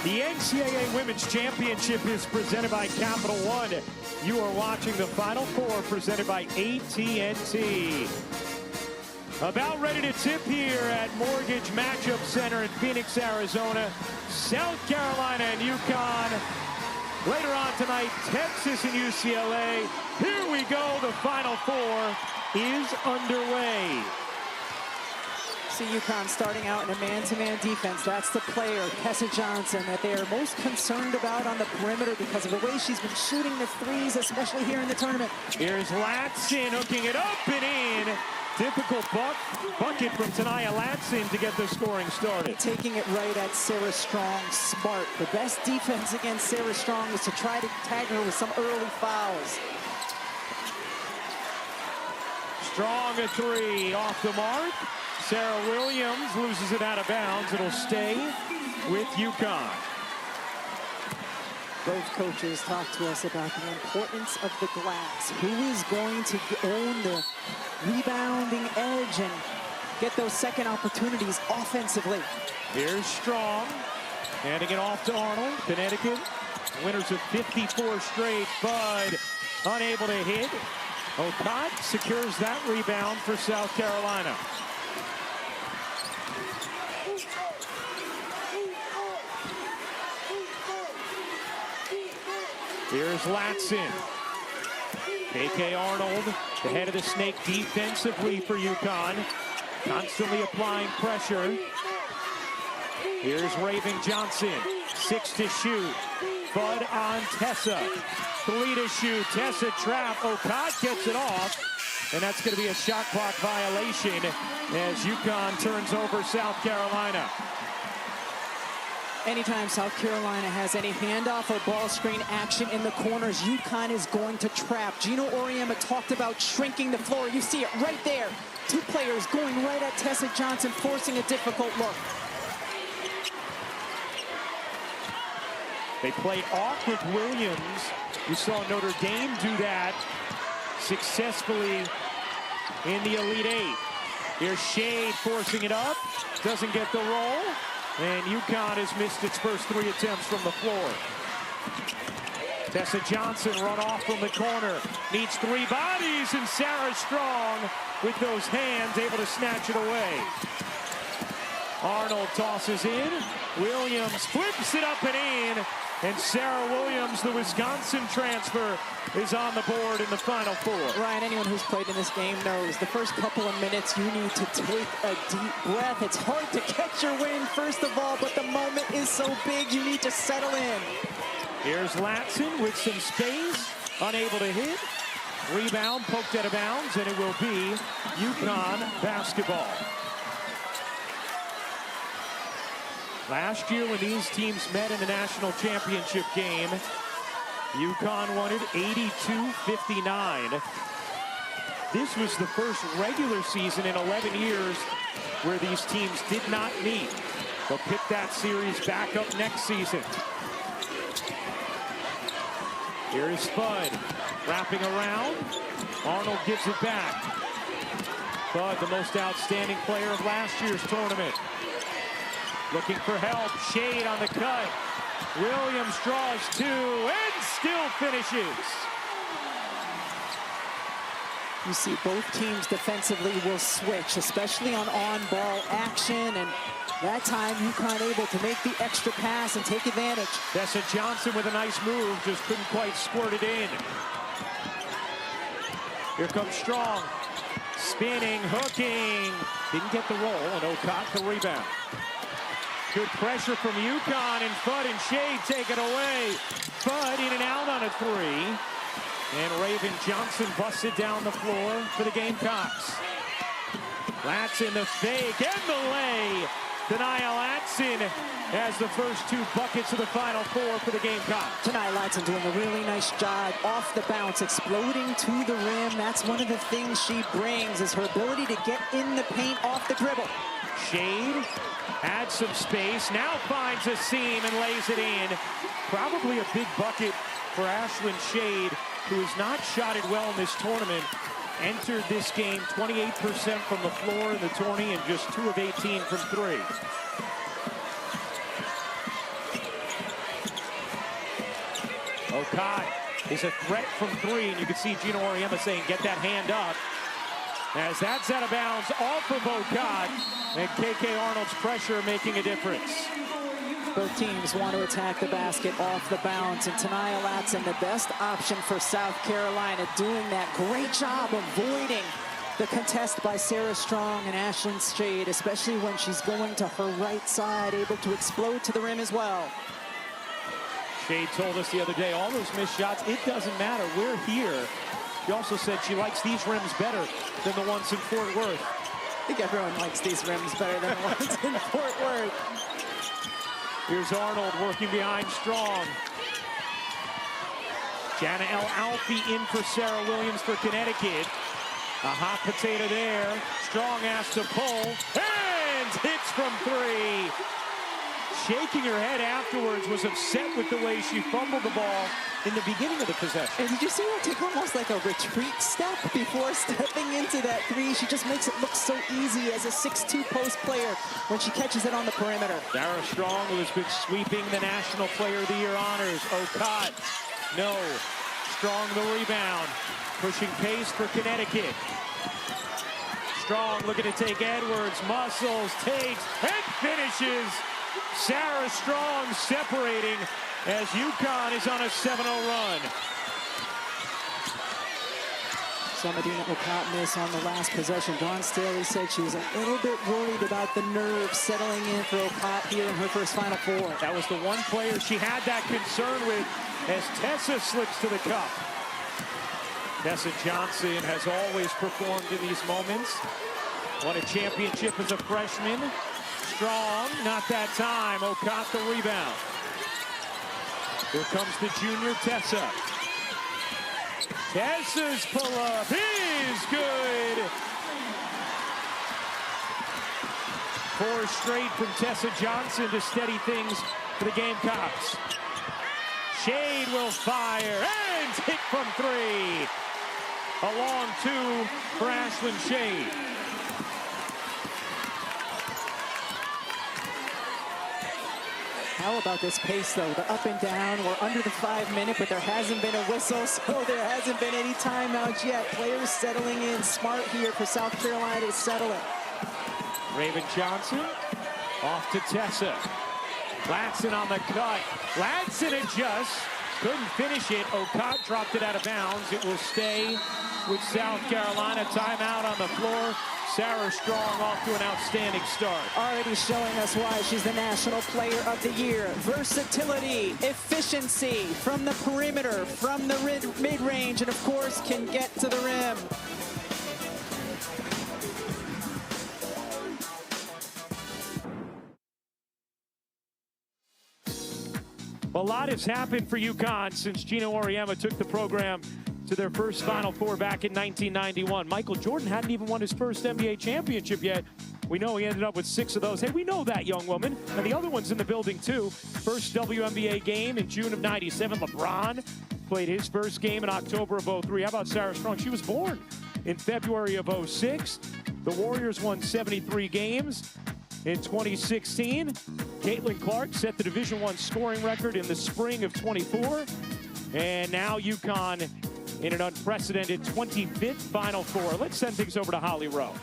The NCAA Women's Championship is presented by Capital One. You are watching the Final Four presented by AT&T. About ready to tip here at Mortgage Matchup Center in Phoenix, Arizona. South Carolina and UConn. Later on tonight, Texas and UCLA. Here we go. The Final Four is underway. See UConn starting out in a man-to-man defense. That's the player, Tessa Johnson, that they are most concerned about on the perimeter because of the way she's been shooting the threes, especially here in the tournament. Here's Latson hooking it up and in. Difficult bucket from Tania Latson to get the scoring started. Taking it right at Sarah Strong. Smart. The best defense against Sarah Strong is to try to tag her with some early fouls. Strong a three off the mark. Sarah Williams loses it out of bounds. It'll stay with UConn. Both coaches talk to us about the importance of the glass. Who is going to own the rebounding edge and get those second opportunities offensively? Here's Strong. Handing it off to Arnold. Connecticut, winners of 54 straight. Bud unable to hit. Okot secures that rebound for South Carolina. Here's Latson. KK Arnold, the head of the snake defensively for UConn. Constantly applying pressure. Here's Raven Johnson. 6 to shoot. Bud on Tessa. 3 to shoot. Tessa trap. Okot gets it off. And that's going to be a shot clock violation as UConn turns over South Carolina. Anytime South Carolina has any handoff or ball screen action in the corners, UConn is going to trap. Gino Auriemma talked about shrinking the floor. You see it right there. Two players going right at Tessa Johnson, forcing a difficult look. They play off with Williams. You saw Notre Dame do that successfully in the Elite Eight. Here's Shade forcing it up. Doesn't get the roll. And UConn has missed its first 3 attempts from the floor. Tessa Johnson run off from the corner. Needs 3 bodies, and Sarah Strong with those hands able to snatch it away. Arnold tosses in. Williams flips it up and in. And Sarah Williams, the Wisconsin transfer, is on the board in the Final Four. Ryan, anyone who's played in this game knows the first couple of minutes you need to take a deep breath. It's hard to catch your wind, first of all, but the moment is so big you need to settle in. Here's Latson with some space, unable to hit. Rebound poked out of bounds, and it will be UConn basketball. Last year when these teams met in the national championship game, UConn won it 82-59. This was the first regular season in 11 years where these teams did not meet. They'll pick that series back up next season. Here is Bud wrapping around. Arnold gives it back. Bud, the most outstanding player of last year's tournament. Looking for help. Shade on the cut. Williams draws 2 and still finishes. You see both teams defensively will switch, especially on-ball action. And that time, UConn able to make the extra pass and take advantage. Tessa Johnson with a nice move. Just couldn't quite squirt it in. Here comes Strong. Spinning, hooking. Didn't get the roll, and Okot the rebound. Good pressure from UConn, and Bud and Shade take it away. Bud in and out on a 3. And Raven Johnson busted down the floor for the Gamecocks. Latson the fake and the lay. Tania Latson has the first 2 buckets of the Final Four for the Gamecocks. Tania Latson doing a really nice job off the bounce, exploding to the rim. That's one of the things she brings, is her ability to get in the paint off the dribble. Shade adds some space, now finds a seam and lays it in. Probably a big bucket for Ashlyn Shade, who has not shot it well in this tournament. Entered this game 28% from the floor in the tourney and just 2 of 18 from 3. Okot is a threat from three, and you can see Gino Auriemma saying, get that hand up. As that's out of bounds off of Okot, and KK Arnold's pressure making a difference. Both teams want to attack the basket off the bounce, and Tanaya Latson, the best option for South Carolina, doing that great job avoiding the contest by Sarah Strong and Ashlyn Shade, especially when she's going to her right side, able to explode to the rim as well. Shade told us the other day, all those missed shots, it doesn't matter, we're here. She also said she likes these rims better than the ones in Fort Worth. I think everyone likes these rims better than the ones in Fort Worth. Here's Arnold working behind Strong. Jana El Alfie in for Sarah Williams for Connecticut. A hot potato there. Strong asked to pull and hits from three. Shaking her head afterwards, was upset with the way she fumbled the ball in the beginning of the possession. And did you see her take almost like a retreat step before stepping into that three? She just makes it look so easy as a 6'2" post player when she catches it on the perimeter. Sarah Strong, who has been sweeping the National Player of the Year honors. Okot, no. Strong the rebound, pushing pace for Connecticut. Strong looking to take Edwards, muscles, takes, and finishes. Sarah Strong separating as UConn is on a 7-0 run. Saw Medina Okot miss on the last possession. Dawn Staley said she was a little bit worried about the nerves settling in for Okot here in her first Final Four. That was the one player she had that concern with as Tessa slips to the cup. Tessa Johnson has always performed in these moments. Won a championship as a freshman. Strong, not that time. Okot the rebound. Here comes the junior Tessa. Tessa's pull-up is good. 4 straight from Tessa Johnson to steady things for the Gamecocks. Shade will fire and hit from three. A long two for Ashlyn Shade. How about this pace, though? The up and down. We're under the 5-minute, but there hasn't been a whistle, so there hasn't been any timeouts yet. Players settling in smart here for South Carolina to settle it. Raven Johnson off to Tessa. Latson on the cut. Latson adjusts. Couldn't finish it. Okot dropped it out of bounds. It will stay with South Carolina. Timeout on the floor. Sarah Strong off to an outstanding start. Already showing us why she's the National Player of the Year. Versatility, efficiency from the perimeter, from the mid-range, and of course can get to the rim. A lot has happened for UConn since Gino Auriemma took the program to their first Final Four back in 1991. Michael Jordan hadn't even won his first NBA championship yet. We know he ended up with 6 of those. Hey, we know that, young woman. And the other one's in the building, too. First WNBA game in June of '97. LeBron played his first game in October of '03. How about Sarah Strong? She was born in February of '06. The Warriors won 73 games. In 2016, Caitlin Clark set the Division I scoring record in the spring of '24. And now UConn in an unprecedented 25th Final Four. Let's send things over to Holly Rowe.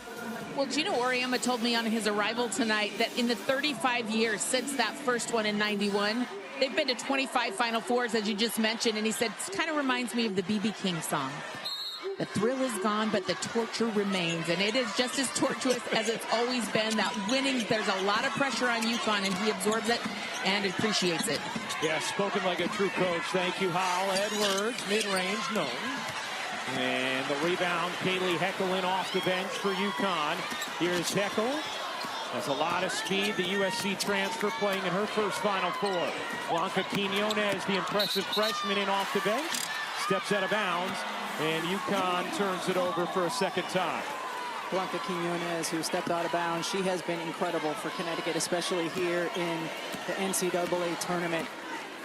Well, Gino Auriemma told me on his arrival tonight that in the 35 years since that first one in '91, they've been to 25 Final Fours, as you just mentioned, and he said it kind of reminds me of the B.B. King song. The thrill is gone, but the torture remains, and it is just as torturous as it's always been. That winning, there's a lot of pressure on UConn, and he absorbs it and appreciates it. Yeah, spoken like a true coach. Thank you, Hal. Edwards, mid-range, no. And the rebound, Kaylee Heckel in off the bench for UConn. Here's Heckel. Has a lot of speed. The USC transfer playing in her first Final Four. Blanca Quinones, the impressive freshman, in off the bench. Steps out of bounds, and UConn turns it over for a second time. Blanca Quinones, who stepped out of bounds, she has been incredible for Connecticut, especially here in the NCAA tournament.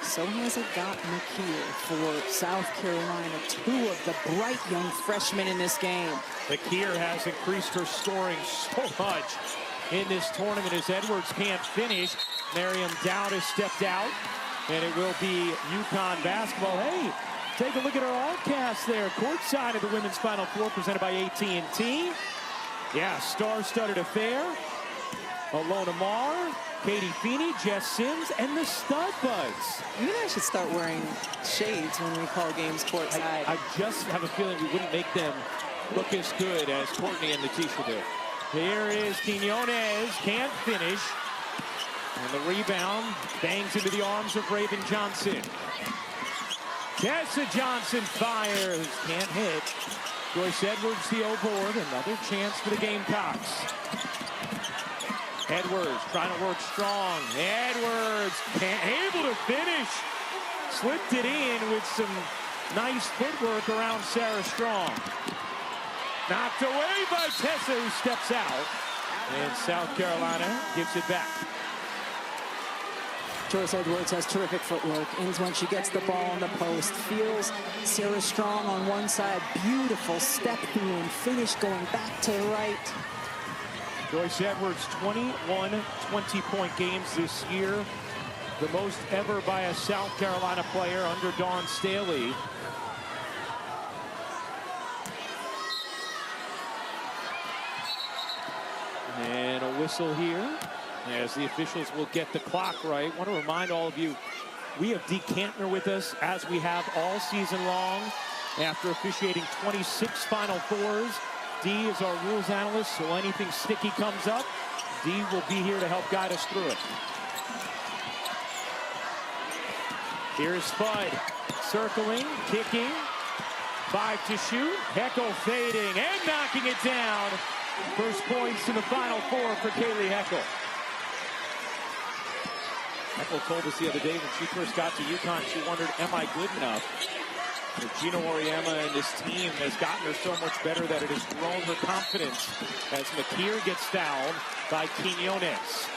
So has it got McKeer for South Carolina, 2 of the bright young freshmen in this game. McKeer has increased her scoring so much in this tournament as Edwards can't finish. Miriam Dowd has stepped out. And it will be UConn basketball. Hey, take a look at our all cast there. Courtside of the women's Final Four presented by AT&T. Yeah, star-studded affair. Alona Marr, Katie Feeney, Jess Sims, and the Stud Buds. You and I should start wearing shades when we call games courtside. I just have a feeling we wouldn't make them look as good as Courtney and Leticia do. Here is Quiñones, can't finish. And the rebound bangs into the arms of Raven Johnson. Tessa Johnson fires, can't hit. Joyce Edwards, the O-board, another chance for the Gamecocks. Edwards trying to work strong. Edwards able to finish. Slipped it in with some nice footwork around Sarah Strong. Knocked away by Tessa, who steps out. And South Carolina gives it back. Joyce Edwards has terrific footwork. Ends when she gets the ball on the post. Feels Sarah Strong on one side. Beautiful step through and finish going back to the right. Joyce Edwards, 21 20-point games this year. The most ever by a South Carolina player under Dawn Staley. And a whistle here as the officials will get the clock right. I want to remind all of you, we have Dee Kantner with us as we have all season long. After officiating 26 Final Fours, Dee is our rules analyst, so anything sticky comes up, Dee will be here to help guide us through it. Here's Spud, circling, kicking, 5 to shoot. Heckel fading and knocking it down. First points in the Final Four for Kaylee Heckel. Heckel told us the other day when she first got to UConn, she wondered, am I good enough? But Gino Auriemma and this team has gotten her so much better that it has grown her confidence as McKeer gets fouled by Quiñones.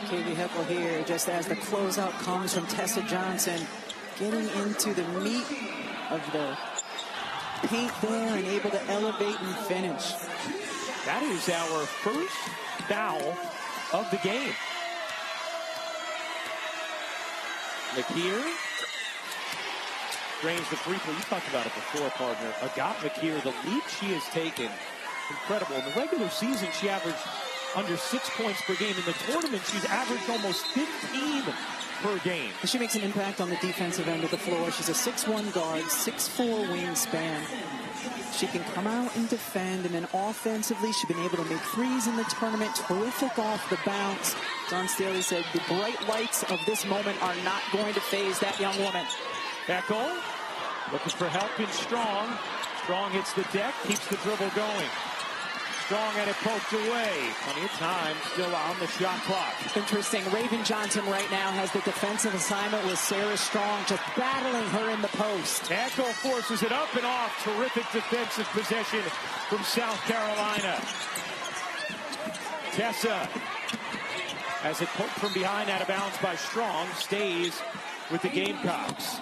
Kaylee Heckel here, just as the closeout comes from Tessa Johnson, getting into the meat of the paint there and able to elevate and finish. That is our first foul of the game. McKeer drains the free throw. You talked about it before, partner. Agat McKeer, the leap she has taken, incredible. In the regular season, she averaged under 6 points per game. In the tournament, she's averaged almost 15 per game. She makes an impact on the defensive end of the floor. She's a 6'1" guard, 6'4" wingspan. She can come out and defend, and then offensively, she's been able to make threes in the tournament. Terrific off the bounce. Dawn Staley said the bright lights of this moment are not going to faze that young woman. Heckel looking for help in Strong. Strong hits the deck, keeps the dribble going. Strong had it poked away. Plenty of time still on the shot clock. Interesting. Raven Johnson right now has the defensive assignment with Sarah Strong just battling her in the post. Heckel forces it up and off. Terrific defensive possession from South Carolina. Tessa has it poked from behind, out of bounds by Strong, stays with the Gamecocks.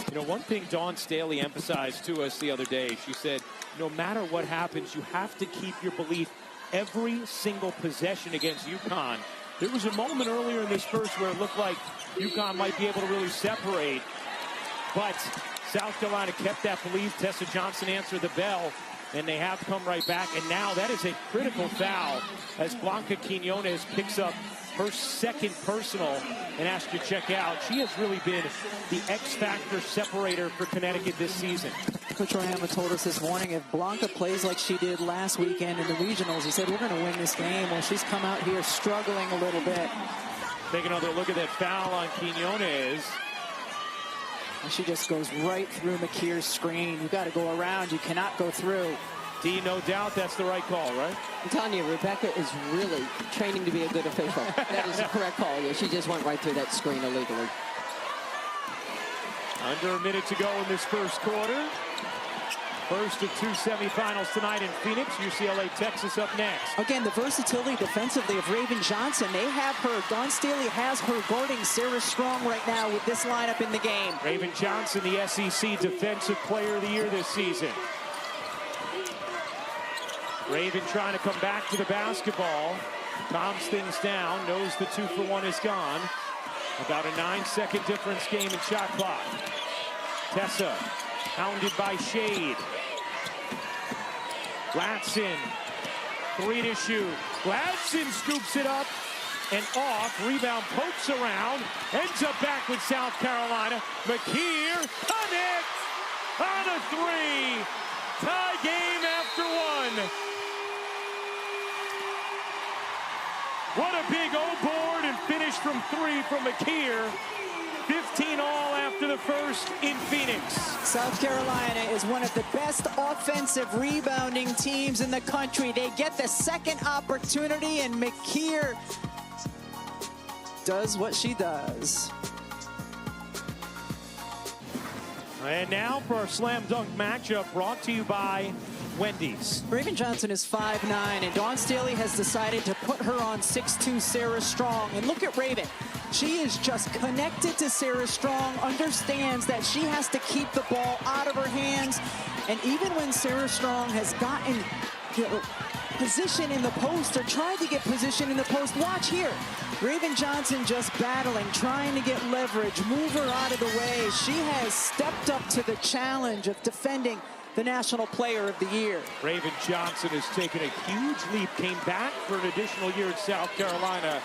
You know, one thing Dawn Staley emphasized to us the other day, she said, no matter what happens, you have to keep your belief every single possession against UConn. There was a moment earlier in this first where it looked like UConn might be able to really separate, but South Carolina kept that belief. Tessa Johnson answered the bell, and they have come right back. And now that is a critical foul as Blanca Quiñones picks up her second personal and asked to check out. She has really been the X-factor separator for Connecticut this season. Coach Auriemma told us this morning, if Blanca plays like she did last weekend in the regionals, he said, we're going to win this game. Well, she's come out here struggling a little bit. Take another look at that foul on Quiñones. And she just goes right through McKeer's screen. You've got to go around. You cannot go through. D, no doubt that's the right call, right? I'm telling you, Rebecca is really training to be a good official. That is the correct call. Yeah, she just went right through that screen illegally. Under a minute to go in this first quarter. First of two semifinals tonight in Phoenix. UCLA, Texas up next. Again, the versatility defensively of Raven Johnson. They have her. Dawn Staley has her guarding Sarah Strong right now with this lineup in the game. Raven Johnson, the SEC Defensive Player of the Year this season. Raven trying to come back to the basketball. Calms things down. Knows the 2-for-1 is gone. About a 9-second difference game in shot clock. Tessa hounded by Shade. Latson, 3 to shoot. Latson scoops it up and off. Rebound pokes around. Ends up back with South Carolina. McKeer connects on a 3. Tie game after 1. What a big O-board and finish from 3 from McKeer. 15 all after the first in Phoenix. South Carolina is one of the best offensive rebounding teams in the country. They get the second opportunity, and McKeer does what she does. And now for our slam dunk matchup brought to you by Wendy's. Raven Johnson is 5'9", and Dawn Staley has decided to put her on 6'2" Sarah Strong. And look at Raven. She is just connected to Sarah Strong, understands that she has to keep the ball out of her hands. And even when Sarah Strong has gotten position in the post or tried to get position in the post, watch here. Raven Johnson just battling, trying to get leverage, move her out of the way. She has stepped up to the challenge of defending the National Player of the Year. Raven Johnson has taken a huge leap, came back for an additional year at South Carolina,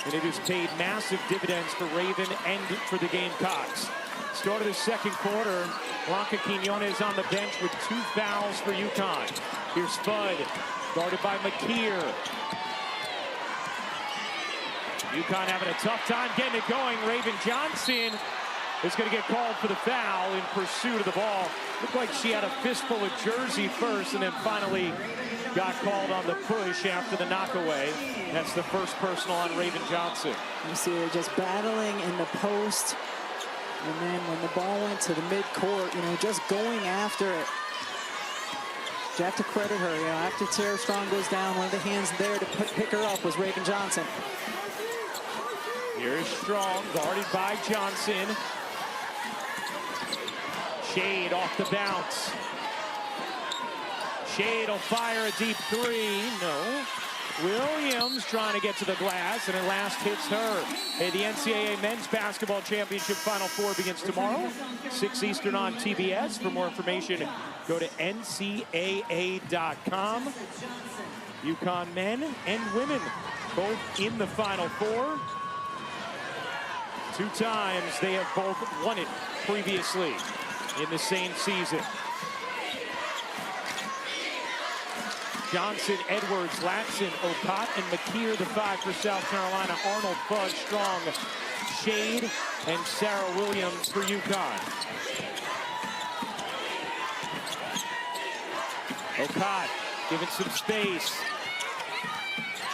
and it has paid massive dividends for Raven and for the Gamecocks. Start of the second quarter, Blanca Quiñones on the bench with 2 fouls for UConn. Here's Spud, guarded by McKeer. UConn having a tough time getting it going. Raven Johnson is going to get called for the foul in pursuit of the ball. Looked like she had a fistful of jersey first and then finally got called on the push after the knockaway. That's the first personal on Raven Johnson. You see her just battling in the post. And then when the ball went to the midcourt, just going after it. You have to credit her. After Sarah Strong goes down, one of the hands there to pick her up was Raven Johnson. Here's Strong, guarded by Johnson. Shade off the bounce. Shade will fire a deep 3. No. Williams trying to get to the glass, and it last hits her. Hey, the NCAA Men's Basketball Championship Final Four begins tomorrow, 6 Eastern on TBS. For more information, go to ncaa.com. UConn men and women both in the Final Four. 2 times they have both won it previously in the same season. Johnson, Edwards, Latson, Okot, and McKeer, the 5 for South Carolina. Arnold, Bud, Strong, Shade, and Sarah Williams for UConn. Okot giving some space.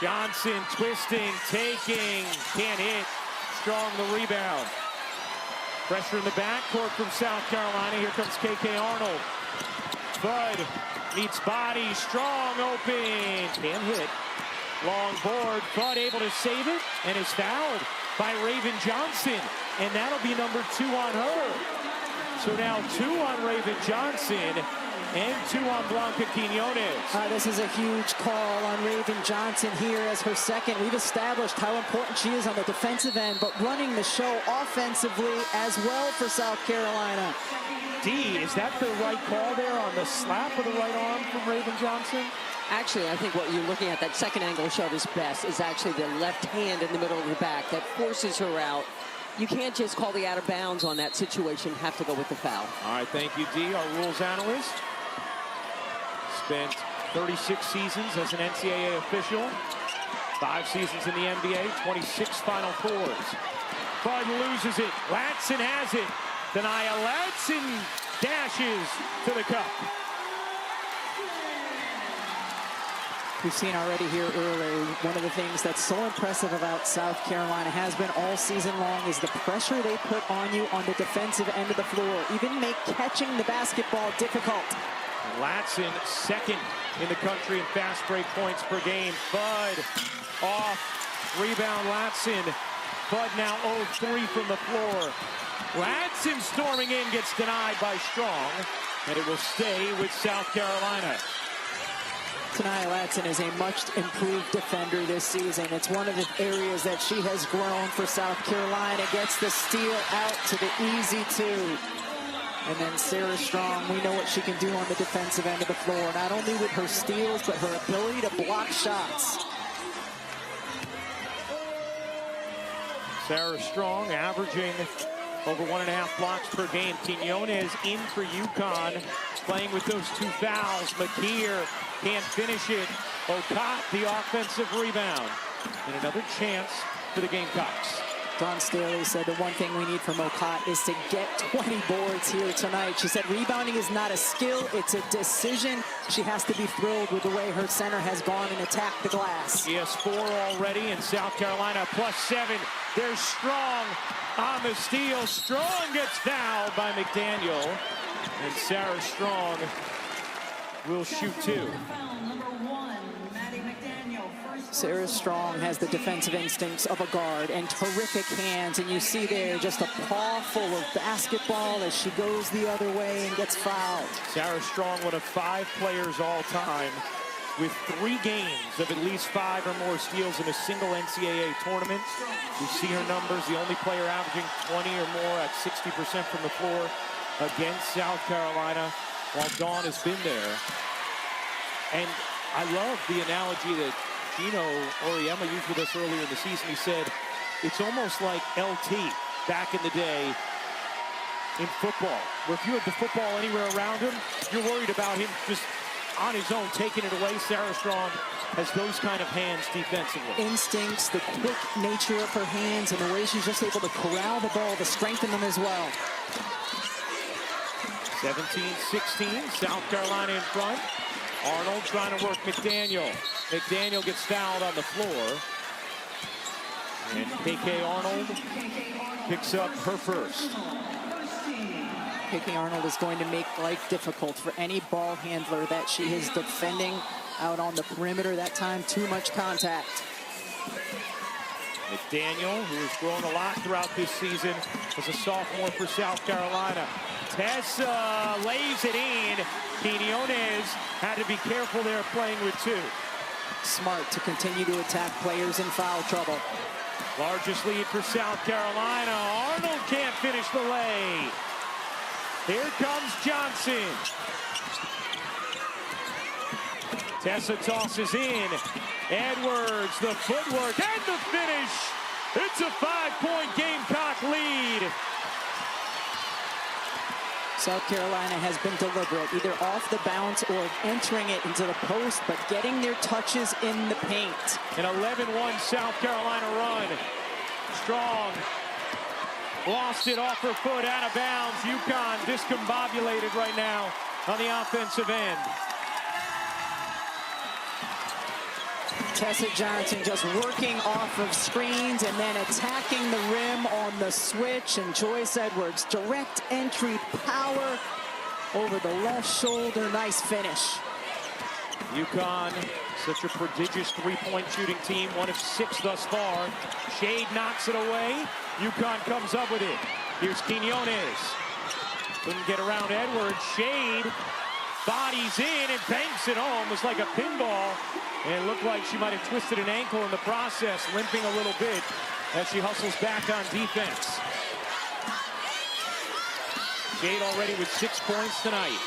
Johnson twisting, taking, can't hit. Strong the rebound. Pressure in the backcourt from South Carolina. Here comes KK Arnold. Bud meets body. Strong open. Can't hit. Long board. Bud able to save it and is fouled by Raven Johnson. And that'll be number 2 on her. So now 2 on Raven Johnson and 2 on Blanca Quiñones. This is a huge call on Raven Johnson here as her second. We've established how important she is on the defensive end, but running the show offensively as well for South Carolina. D, is that the right call there on the slap of the right arm from Raven Johnson? Actually, I think what you're looking at, that second angle shot is best, is actually the left hand in the middle of the back that forces her out. You can't just call the out of bounds on that situation, have to go with the foul. All right, thank you, D, our rules analyst. Spent 36 seasons as an NCAA official, 5 seasons in the NBA, 26 Final Fours. Bud loses it. Latson has it. Denia Latson dashes to the cup. We've seen already here earlier, one of the things that's so impressive about South Carolina has been all season long is the pressure they put on you on the defensive end of the floor, even make catching the basketball difficult. Latson second in the country in fast break points per game. Bud off, rebound Latson. Bud now 0-3 from the floor. Latson storming in, gets denied by Strong, and it will stay with South Carolina. Tania Latson is a much improved defender this season. It's one of the areas that she has grown for South Carolina. Gets the steal out to the easy two. And then Sarah Strong, we know what she can do on the defensive end of the floor. Not only with her steals, but her ability to block shots. Sarah Strong averaging over 1.5 blocks per game. Quinones in for UConn, playing with those 2 fouls. McKeer can't finish it. Okot, the offensive rebound. And another chance for the Gamecocks. Dawn Staley said the one thing we need from Okot is to get 20 boards here tonight. She said rebounding is not a skill, it's a decision. She has to be thrilled with the way her center has gone and attacked the glass. She has 4 already, in South Carolina +7. There's Strong on the steal. Strong gets fouled by McDaniel. And Sarah Strong will shoot 2. Sarah Strong has the defensive instincts of a guard and terrific hands, and you see there just a paw full of basketball as she goes the other way and gets fouled. Sarah Strong, one of 5 players all time with 3 games of at least 5 or more steals in a single NCAA tournament. You see her numbers, the only player averaging 20 or more at 60% from the floor against South Carolina while Dawn has been there. And I love the analogy that Gino Auriemma used with us earlier in the season. He said, it's almost like LT back in the day in football, where if you had the football anywhere around him, you're worried about him just on his own taking it away. Sarah Strong has those kind of hands defensively. Instincts, the quick nature of her hands, and the way she's just able to corral the ball, to strengthen them as well. 17-16, South Carolina in front. Arnold trying to work McDaniel. McDaniel gets fouled on the floor. And KK Arnold picks up her first. KK Arnold is going to make life difficult for any ball handler that she is defending out on the perimeter. That time, too much contact. McDaniel, who has grown a lot throughout this season, as a sophomore for South Carolina. Tessa lays it in. Quinones had to be careful there playing with 2. Smart to continue to attack players in foul trouble. Largest lead for South Carolina. Arnold can't finish the lay. Here comes Johnson. Tessa tosses in. Edwards, the footwork and the finish. It's a 5-point Gamecock lead. South Carolina has been deliberate, either off the bounce or entering it into the post, but getting their touches in the paint. An 11-1 South Carolina run. Strong lost it off her foot, out of bounds. UConn discombobulated right now on the offensive end. Tessa Johnson just working off of screens and then attacking the rim on the switch. And Joyce Edwards, direct entry power over the left shoulder. Nice finish. UConn, such a prodigious 3-point shooting team, 1 of 6 thus far. Shade knocks it away. UConn comes up with it. Here's Quinones. Couldn't get around Edwards. Shade bodies in and banks it home. It was like a pinball. And it looked like she might have twisted an ankle in the process, limping a little bit as she hustles back on defense. Shade already with 6 points tonight.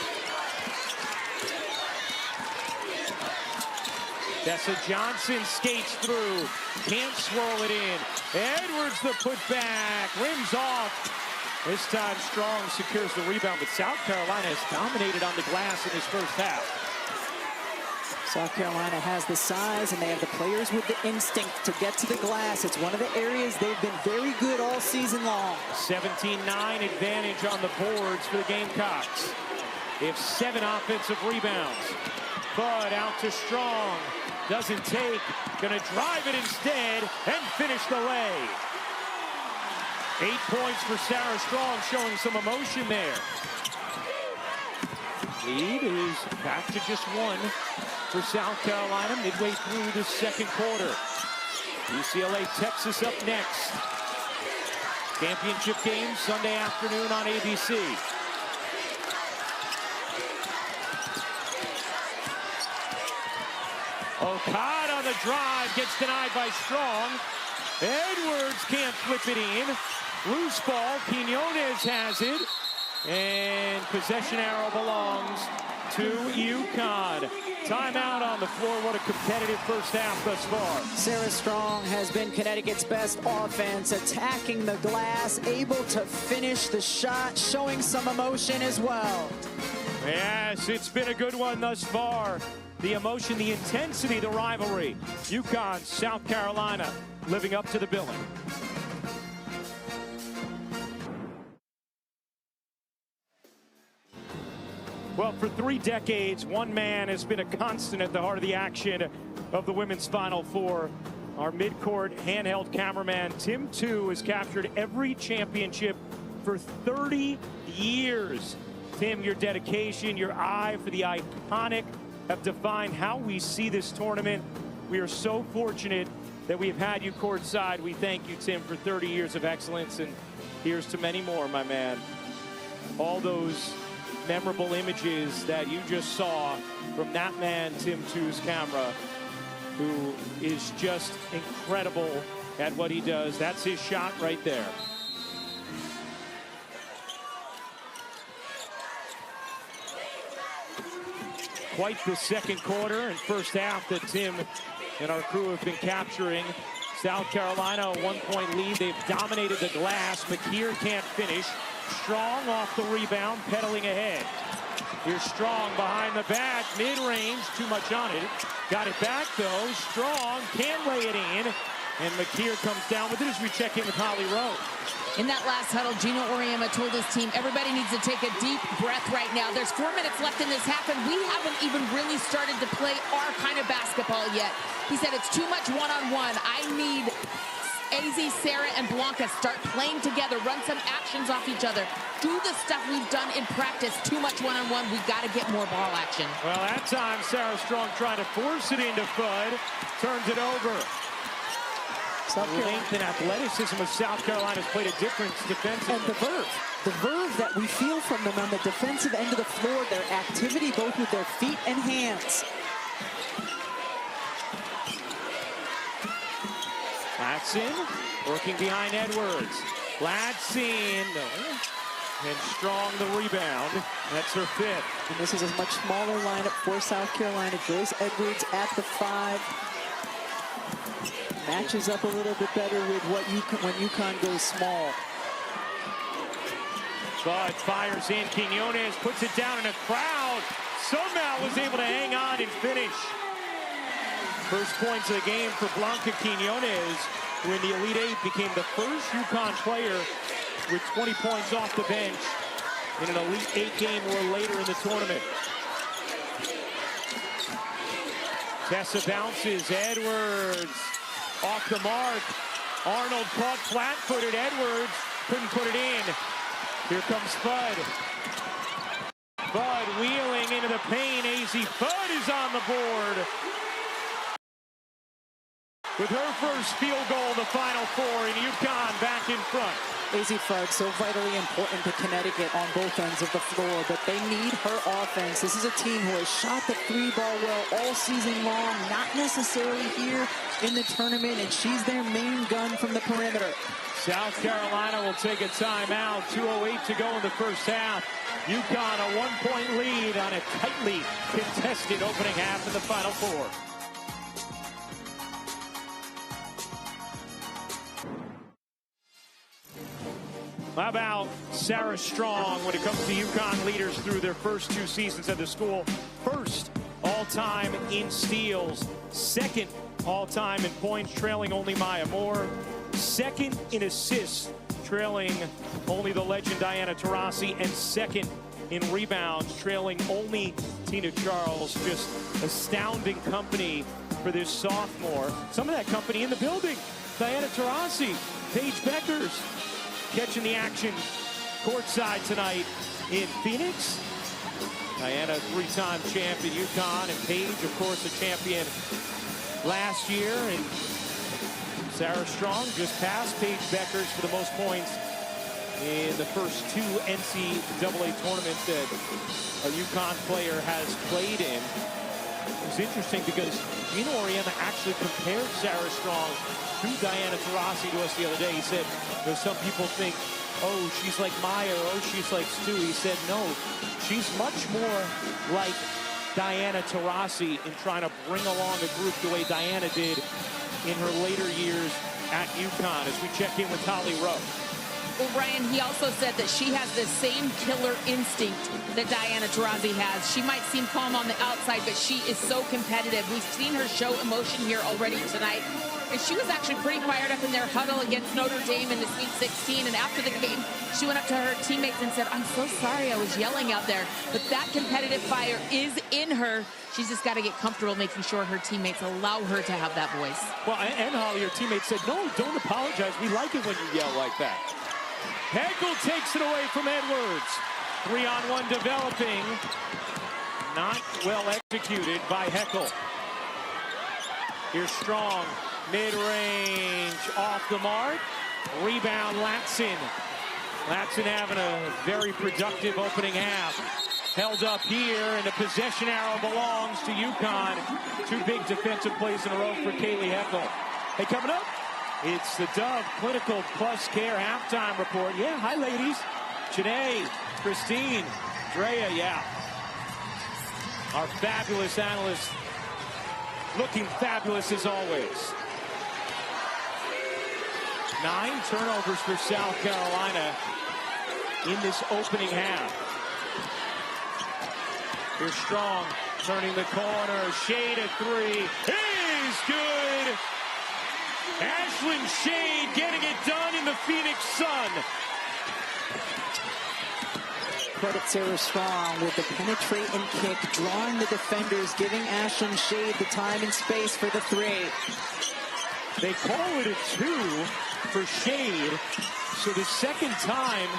Tessa Johnson skates through, can't swirl it in. Edwards the putback, rims off. This time Strong secures the rebound, but South Carolina has dominated on the glass in this first half. South Carolina has the size and they have the players with the instinct to get to the glass. It's one of the areas they've been very good all season long. 17-9 advantage on the boards for the Gamecocks. They have 7 offensive rebounds. Bud out to Strong. Doesn't take. Gonna drive it instead and finish the lay. 8 points for Sarah Strong, showing some emotion there. Lead is back to just 1 for South Carolina midway through the second quarter. UCLA, Texas up next. Championship game Sunday afternoon on ABC. Okada on the drive, gets denied by Strong. Edwards can't flip it in. Loose ball, Quinones has it. And possession arrow belongs to UConn. Timeout on the floor. What a competitive first half thus far. Sarah Strong has been Connecticut's best offense, attacking the glass, able to finish the shot, showing some emotion as well. Yes, it's been a good one thus far. The emotion, the intensity, the rivalry. UConn, South Carolina, living up to the billing. Well, for 3 decades, one man has been a constant at the heart of the action of the women's Final Four. Our midcourt handheld cameraman, Tim Tu, has captured every championship for 30 years. Tim, your dedication, your eye for the iconic have defined how we see this tournament. We are so fortunate that we have had you courtside. We thank you, Tim, for 30 years of excellence, and here's to many more, my man. All those memorable images that you just saw from that man, Tim Tu's camera, who is just incredible at what he does. That's his shot right there. Quite the second quarter and first half that Tim and our crew have been capturing. South Carolina, a 1-point lead. They've dominated the glass. McKeer can't finish. Strong off the rebound, pedaling ahead. Here's Strong behind the back, mid-range, too much on it. Got it back though. Strong can lay it in, and McKeer comes down with it as we check in with Holly Rowe. In that last huddle, Gino Auriemma told his team, everybody needs to take a deep breath right now. There's 4 minutes left in this half, and we haven't even really started to play our kind of basketball yet. He said it's too much one-on-one. I need AZ, Sarah, and Blanca start playing together, run some actions off each other, do the stuff we've done in practice. Too much one-on-one. We got to get more ball action. Well, that time, Sarah Strong trying to force it into Fudd, turns it over. Length and athleticism of South Carolina has played a difference defensively. And the verve that we feel from them on the defensive end of the floor, their activity both with their feet and hands. Latson working behind Edwards. Latson, and Strong the rebound. That's her 5th. And this is a much smaller lineup for South Carolina. Grace Edwards at the 5. Matches up a little bit better with what when UConn goes small. Bud fires in. Quinones puts it down in a crowd. Somehow was able to hang on and finish. First points of the game for Blanca Quinones, who in the Elite 8 became the first UConn player with 20 points off the bench in an Elite 8 game or later in the tournament. Tessa bounces. Edwards off the mark. Arnold caught flat-footed. Edwards couldn't put it in. Here comes Fudd. Fudd wheeling into the paint. AZ Fudd is on the board with her first field goal in the Final Four, and UConn back in front. AZ Fudd, so vitally important to Connecticut on both ends of the floor, but they need her offense. This is a team who has shot the 3-ball well all season long, not necessarily here in the tournament, and she's their main gun from the perimeter. South Carolina will take a timeout. 2:08 to go in the first half. UConn a 1-point lead on a tightly contested opening half of the Final Four. How about Sarah Strong when it comes to UConn leaders through their first 2 seasons at the school? First all-time in steals, second all-time in points, trailing only Maya Moore, second in assists, trailing only the legend Diana Taurasi, and second in rebounds, trailing only Tina Charles. Just astounding company for this sophomore. Some of that company in the building. Diana Taurasi, Paige Beckers, catching the action courtside tonight in Phoenix. Diana, 3-time champ at UConn, and Paige, of course, a champion last year. And Sarah Strong just passed Paige Beckers for the most points in the first 2 NCAA tournaments that a UConn player has played in. It's interesting because Gino Auriemma actually compared Sarah Strong to Diana Taurasi to us the other day. He said, some people think, oh, she's like Maya, or oh, she's like Stu. He said, no, she's much more like Diana Taurasi in trying to bring along a group the way Diana did in her later years at UConn. As we check in with Holly Rowe. Well, Brian, he also said that she has the same killer instinct that Diana Taurasi has. She might seem calm on the outside, but she is so competitive. We've seen her show emotion here already tonight. And she was actually pretty fired up in their huddle against Notre Dame in the Sweet 16. And after the game, she went up to her teammates and said, I'm so sorry I was yelling out there. But that competitive fire is in her. She's just got to get comfortable making sure her teammates allow her to have that voice. Well, and Holly, her teammates said, no, don't apologize. We like it when you yell like that. Heckel takes it away from Edwards. 3-on-1 developing. Not well executed by Heckel. Here's Strong. Mid-range off the mark. Rebound Latson. Latson having a very productive opening half. Held up here, and the possession arrow belongs to UConn. Two big defensive plays in a row for Kaylee Heckel. Hey, coming up, it's the Dove Clinical Plus Care halftime report. Yeah, hi, ladies. Janae, Christine, Drea, yeah. Our fabulous analysts looking fabulous as always. 9 turnovers for South Carolina in this opening half. Here's Strong turning the corner. Shade at 3 is good. Ashlyn Shade getting it done in the Phoenix Sun. Credit Sarah Strong with the penetrating kick, drawing the defenders, giving Ashlyn Shade the time and space for the 3. They call it a 2 for Shade. So the second time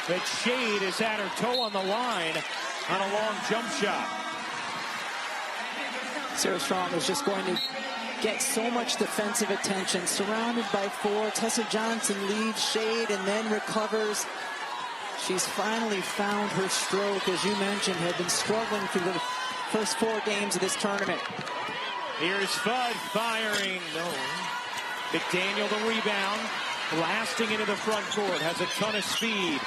that Shade has had her toe on the line on a long jump shot. Sarah Strong is just going to get so much defensive attention, surrounded by 4. Tessa Johnson leads Shade and then recovers. She's finally found her stroke, as you mentioned, had been struggling through the first 4 games of this tournament. Here's Fudd firing. No. McDaniel the rebound, blasting into the front court, has a ton of speed.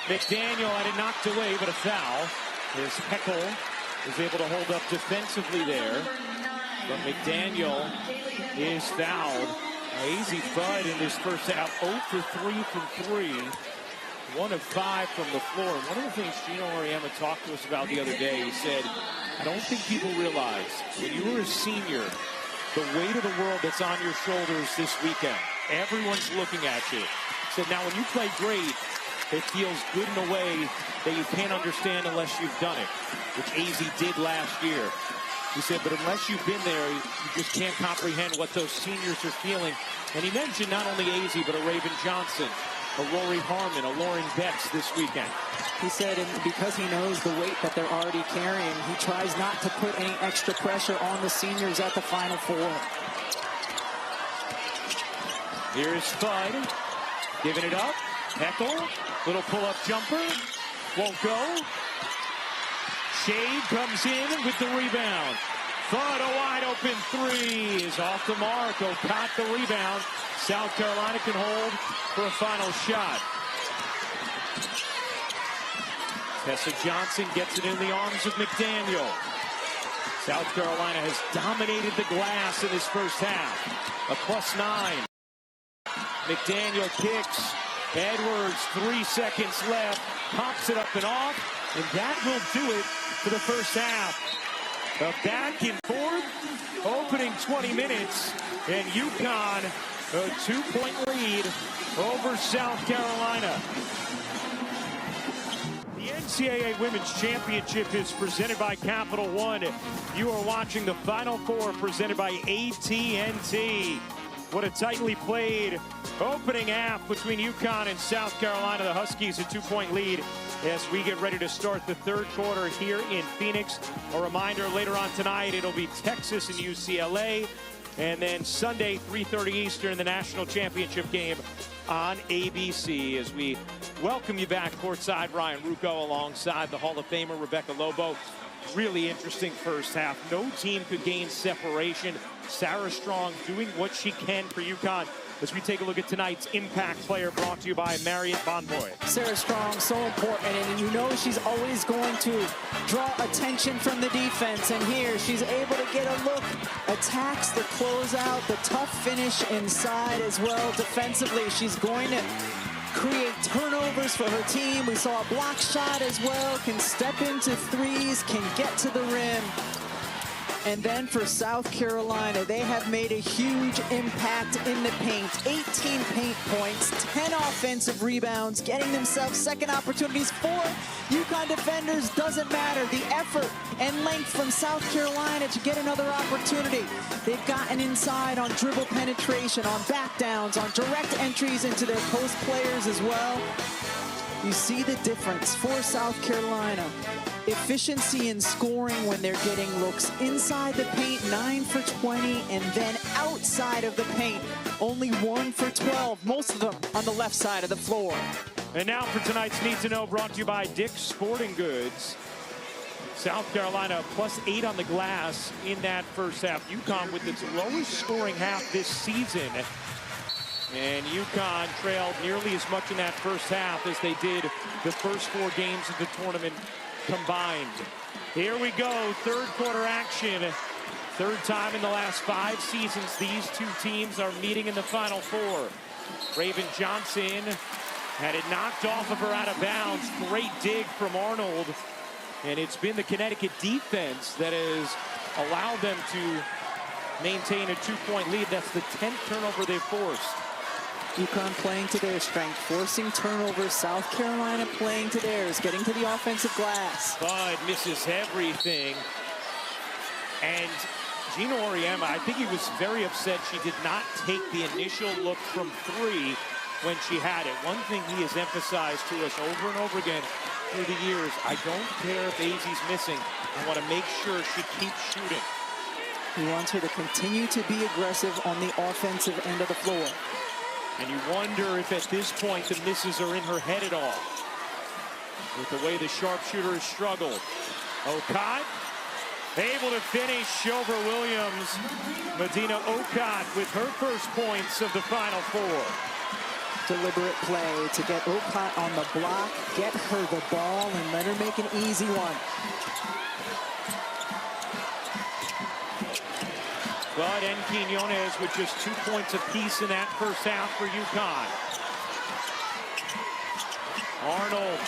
McDaniel had it knocked away, but a foul. As Heckel is able to hold up defensively there. But McDaniel is fouled. Easy Fudd in this first half. 0 for 3 from 3. 1 of 5 from the floor. And one of the things Gino Auriemma talked to us about the other day, he said, I don't think people realize when you were a senior, the weight of the world that's on your shoulders this weekend. Everyone's looking at you. He said, now when you play great, it feels good in a way that you can't understand unless you've done it, which AZ did last year. He said, but unless you've been there, you just can't comprehend what those seniors are feeling. And he mentioned not only AZ, but a Raven Johnson, a Rory Harmon, a Lauren Betts this weekend. He said, and because he knows the weight that they're already carrying, he tries not to put any extra pressure on the seniors at the Final Four. Here's Fudd, giving it up. Heckel, little pull-up jumper, won't go. Shade comes in with the rebound. Fudd, a wide-open 3 is off the mark. O'Cott the rebound. South Carolina can hold for a final shot. Tessa Johnson gets it in the arms of McDaniel. South Carolina has dominated the glass in this first half. A +9. McDaniel kicks. Edwards, 3 seconds left. Pops it up and off. And that will do it for the first half. A back and forth opening 20 minutes. And UConn, a 2-point lead over South Carolina. The NCAA Women's Championship is presented by Capital One. You are watching the Final Four presented by AT&T. What a tightly played opening half between UConn and South Carolina. The Huskies a 2-point lead as we get ready to start the third quarter here in Phoenix. A reminder, later on tonight, it'll be Texas and UCLA. And then Sunday, 3:30 Eastern, the national championship game on ABC. As we welcome you back courtside, Ryan Ruocco alongside the Hall of Famer Rebecca Lobo. really interesting first half. No team could gain separation. Sarah Strong doing what she can for UConn as we take a look at tonight's impact player, brought to you by Marriott Bonvoy. Sarah Strong, so important, and you know she's always going to draw attention from the defense, and here she's able to get a look, attacks the closeout, the tough finish inside as well. Defensively, she's going to create turnovers for her team. We saw a block shot as well, can step into threes, can get to the rim. And then for South Carolina, they have made a huge impact in the paint. 18 paint points, 10 offensive rebounds, getting themselves second opportunities. For UConn defenders, doesn't matter. The effort and length from South Carolina to get another opportunity. They've gotten inside on dribble penetration, on back downs, on direct entries into their post players as well. You see the difference for South Carolina. Efficiency in scoring when they're getting looks inside the paint, 9 for 20, and then outside of the paint, only 1 for 12, most of them on the left side of the floor. And now for tonight's Need to Know, brought to you by Dick's Sporting Goods. South Carolina +8 on the glass in that first half. UConn with its lowest scoring half this season. And UConn trailed nearly as much in that first half as they did the first 4 games of the tournament combined. Here we go, third quarter action. Third time in the last 5 seasons these two teams are meeting in the Final Four. Raven Johnson had it knocked off of her out of bounds. Great dig from Arnold. And it's been the Connecticut defense that has allowed them to maintain a 2-point lead. That's the 10th turnover they've forced. UConn playing to their strength, forcing turnovers. South Carolina playing to theirs, getting to the offensive glass. Bud misses everything. And Gino Auriemma, I think he was very upset she did not take the initial look from 3 when she had it. One thing he has emphasized to us over and over again through the years, I don't care if Azzi's missing. I want to make sure she keeps shooting. He wants her to continue to be aggressive on the offensive end of the floor. And you wonder if at this point the misses are in her head at all, with the way the sharpshooter has struggled. Okot able to finish over Williams. Medina Okot with her first points of the Final Four. Deliberate play to get Okot on the block, get her the ball, and let her make an easy one. Bud and Quinones with just 2 points apiece in that first half for UConn. Arnold,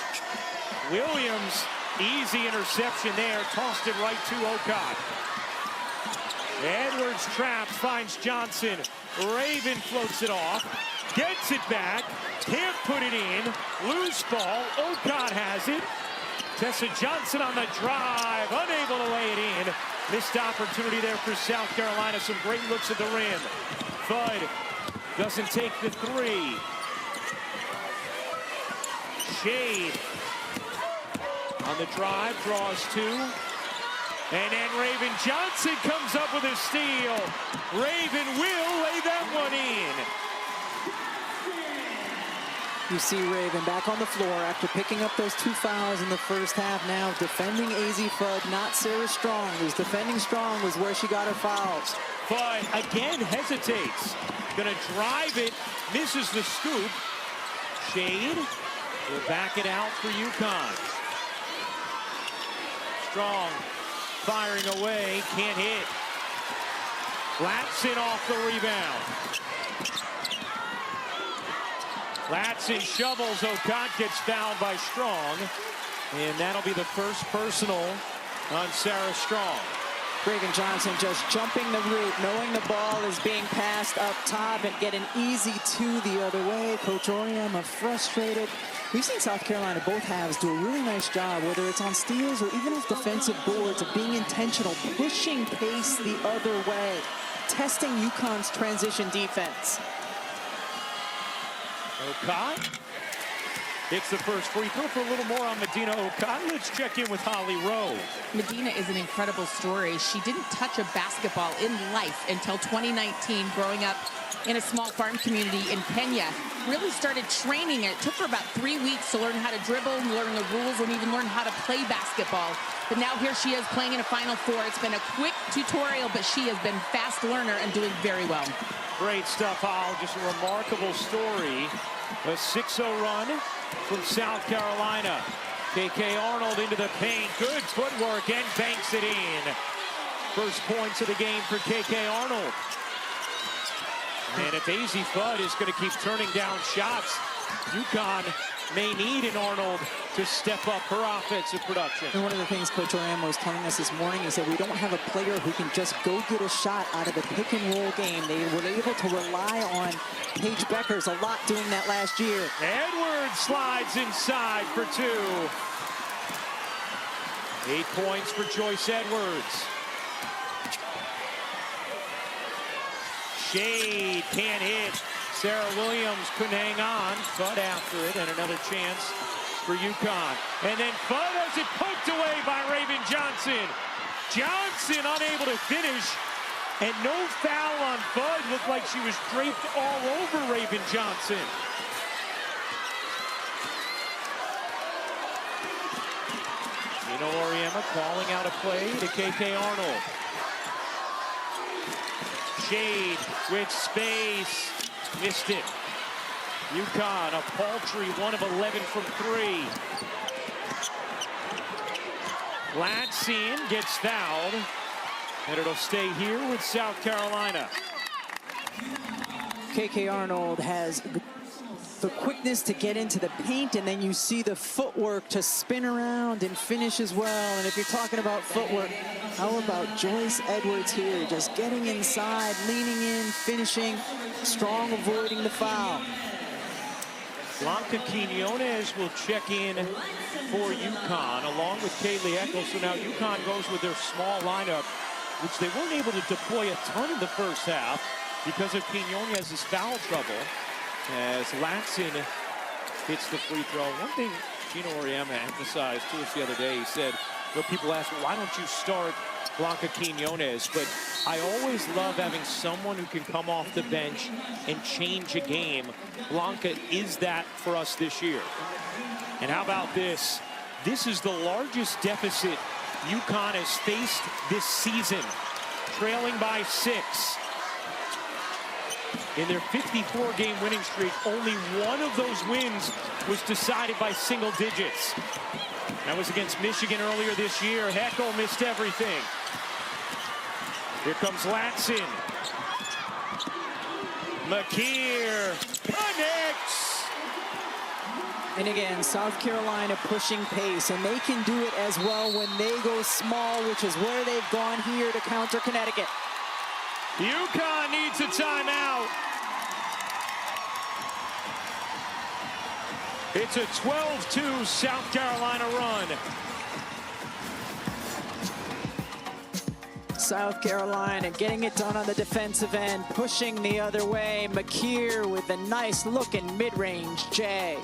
Williams, easy interception there, tossed it right to Okot. Edwards traps, finds Johnson. Raven floats it off, gets it back, can't put it in, loose ball, Okot has it. Tessa Johnson on the drive, unable to lay it in. Missed opportunity there for South Carolina. Some great looks at the rim. Bud doesn't take the 3. Shade on the drive, draws 2. And then Raven Johnson comes up with a steal. Raven will lay that one in. You see Raven back on the floor after picking up those 2 fouls in the first half. Now defending Azzi Fudd, not Sarah Strong, who's defending Strong was where she got her fouls. Fudd again hesitates. Gonna drive it, misses the scoop. Shade will back it out for UConn. Strong firing away, can't hit. Latson off the rebound. Latson shovels, Okot gets fouled by Strong. And that'll be the first personal on Sarah Strong. Raven Johnson just jumping the route, knowing the ball is being passed up top and get an easy 2 the other way. Coach Auriemma frustrated. We've seen South Carolina both halves do a really nice job, whether it's on steals or even off defensive boards, of being intentional, pushing pace the other way, testing UConn's transition defense. Okot Hits the first free throw. For a little more on Medina Okada, let's check in with Holly Rowe. Medina is an incredible story. She didn't touch a basketball in life until 2019, growing up in a small farm community in Kenya. Really started training it. It took her about 3 weeks to learn how to dribble, learn the rules, and even learn how to play basketball. But now here she is playing in a Final Four. It's been a quick tutorial, but she has been a fast learner and doing very well. Great stuff, Hal. Just a remarkable story. A 6-0 run from South Carolina. KK Arnold into the paint. Good footwork and banks it in. First points of the game for KK Arnold. And if AZ Fudd is going to keep turning down shots, UConn may need an Arnold to step up her offensive production. And one of the things Coach Oram was telling us this morning is that we don't have a player who can just go get a shot out of the pick and roll game. They were able to rely on Paige Beckers a lot doing that last year. Edwards slides inside for 2. 8 points for Joyce Edwards. Shade can't hit. Sarah Williams couldn't hang on. Fudd after it, and another chance for UConn. And then Fudd has it poked away by Raven Johnson. Johnson unable to finish, and no foul on Fudd. Looked like she was draped all over Raven Johnson. Gino Auriemma calling out a play to KK Arnold. Shade with space. Missed it. UConn, a paltry 1 of 11 from 3. Lansing gets fouled, and it'll stay here with South Carolina. KK Arnold has the quickness to get into the paint, and then you see the footwork to spin around and finish as well. And if you're talking about footwork, how about Joyce Edwards here, just getting inside, leaning in, finishing, strong, avoiding the foul. Blanca Quinones will check in for UConn along with Kaylee Eccles. So now UConn goes with their small lineup, which they weren't able to deploy a ton in the first half because of Quinones' foul trouble. As Latson hits the free throw. One thing Gino Auriemma emphasized to us the other day, he said, well, people ask, well, why don't you start Blanca Quinones? But I always love having someone who can come off the bench and change a game. Blanca is that for us this year. And how about this? This is the largest deficit UConn has faced this season, trailing by 6. In their 54-game winning streak, only one of those wins was decided by single digits. That was against Michigan earlier this year. Heckel missed everything. Here comes Latson. McKeer connects. And again, South Carolina pushing pace, and they can do it as well when they go small, which is where they've gone here to counter Connecticut. UConn needs a timeout. It's a 12-2 South Carolina run. South Carolina getting it done on the defensive end, pushing the other way. McKeer with a nice looking mid-range J.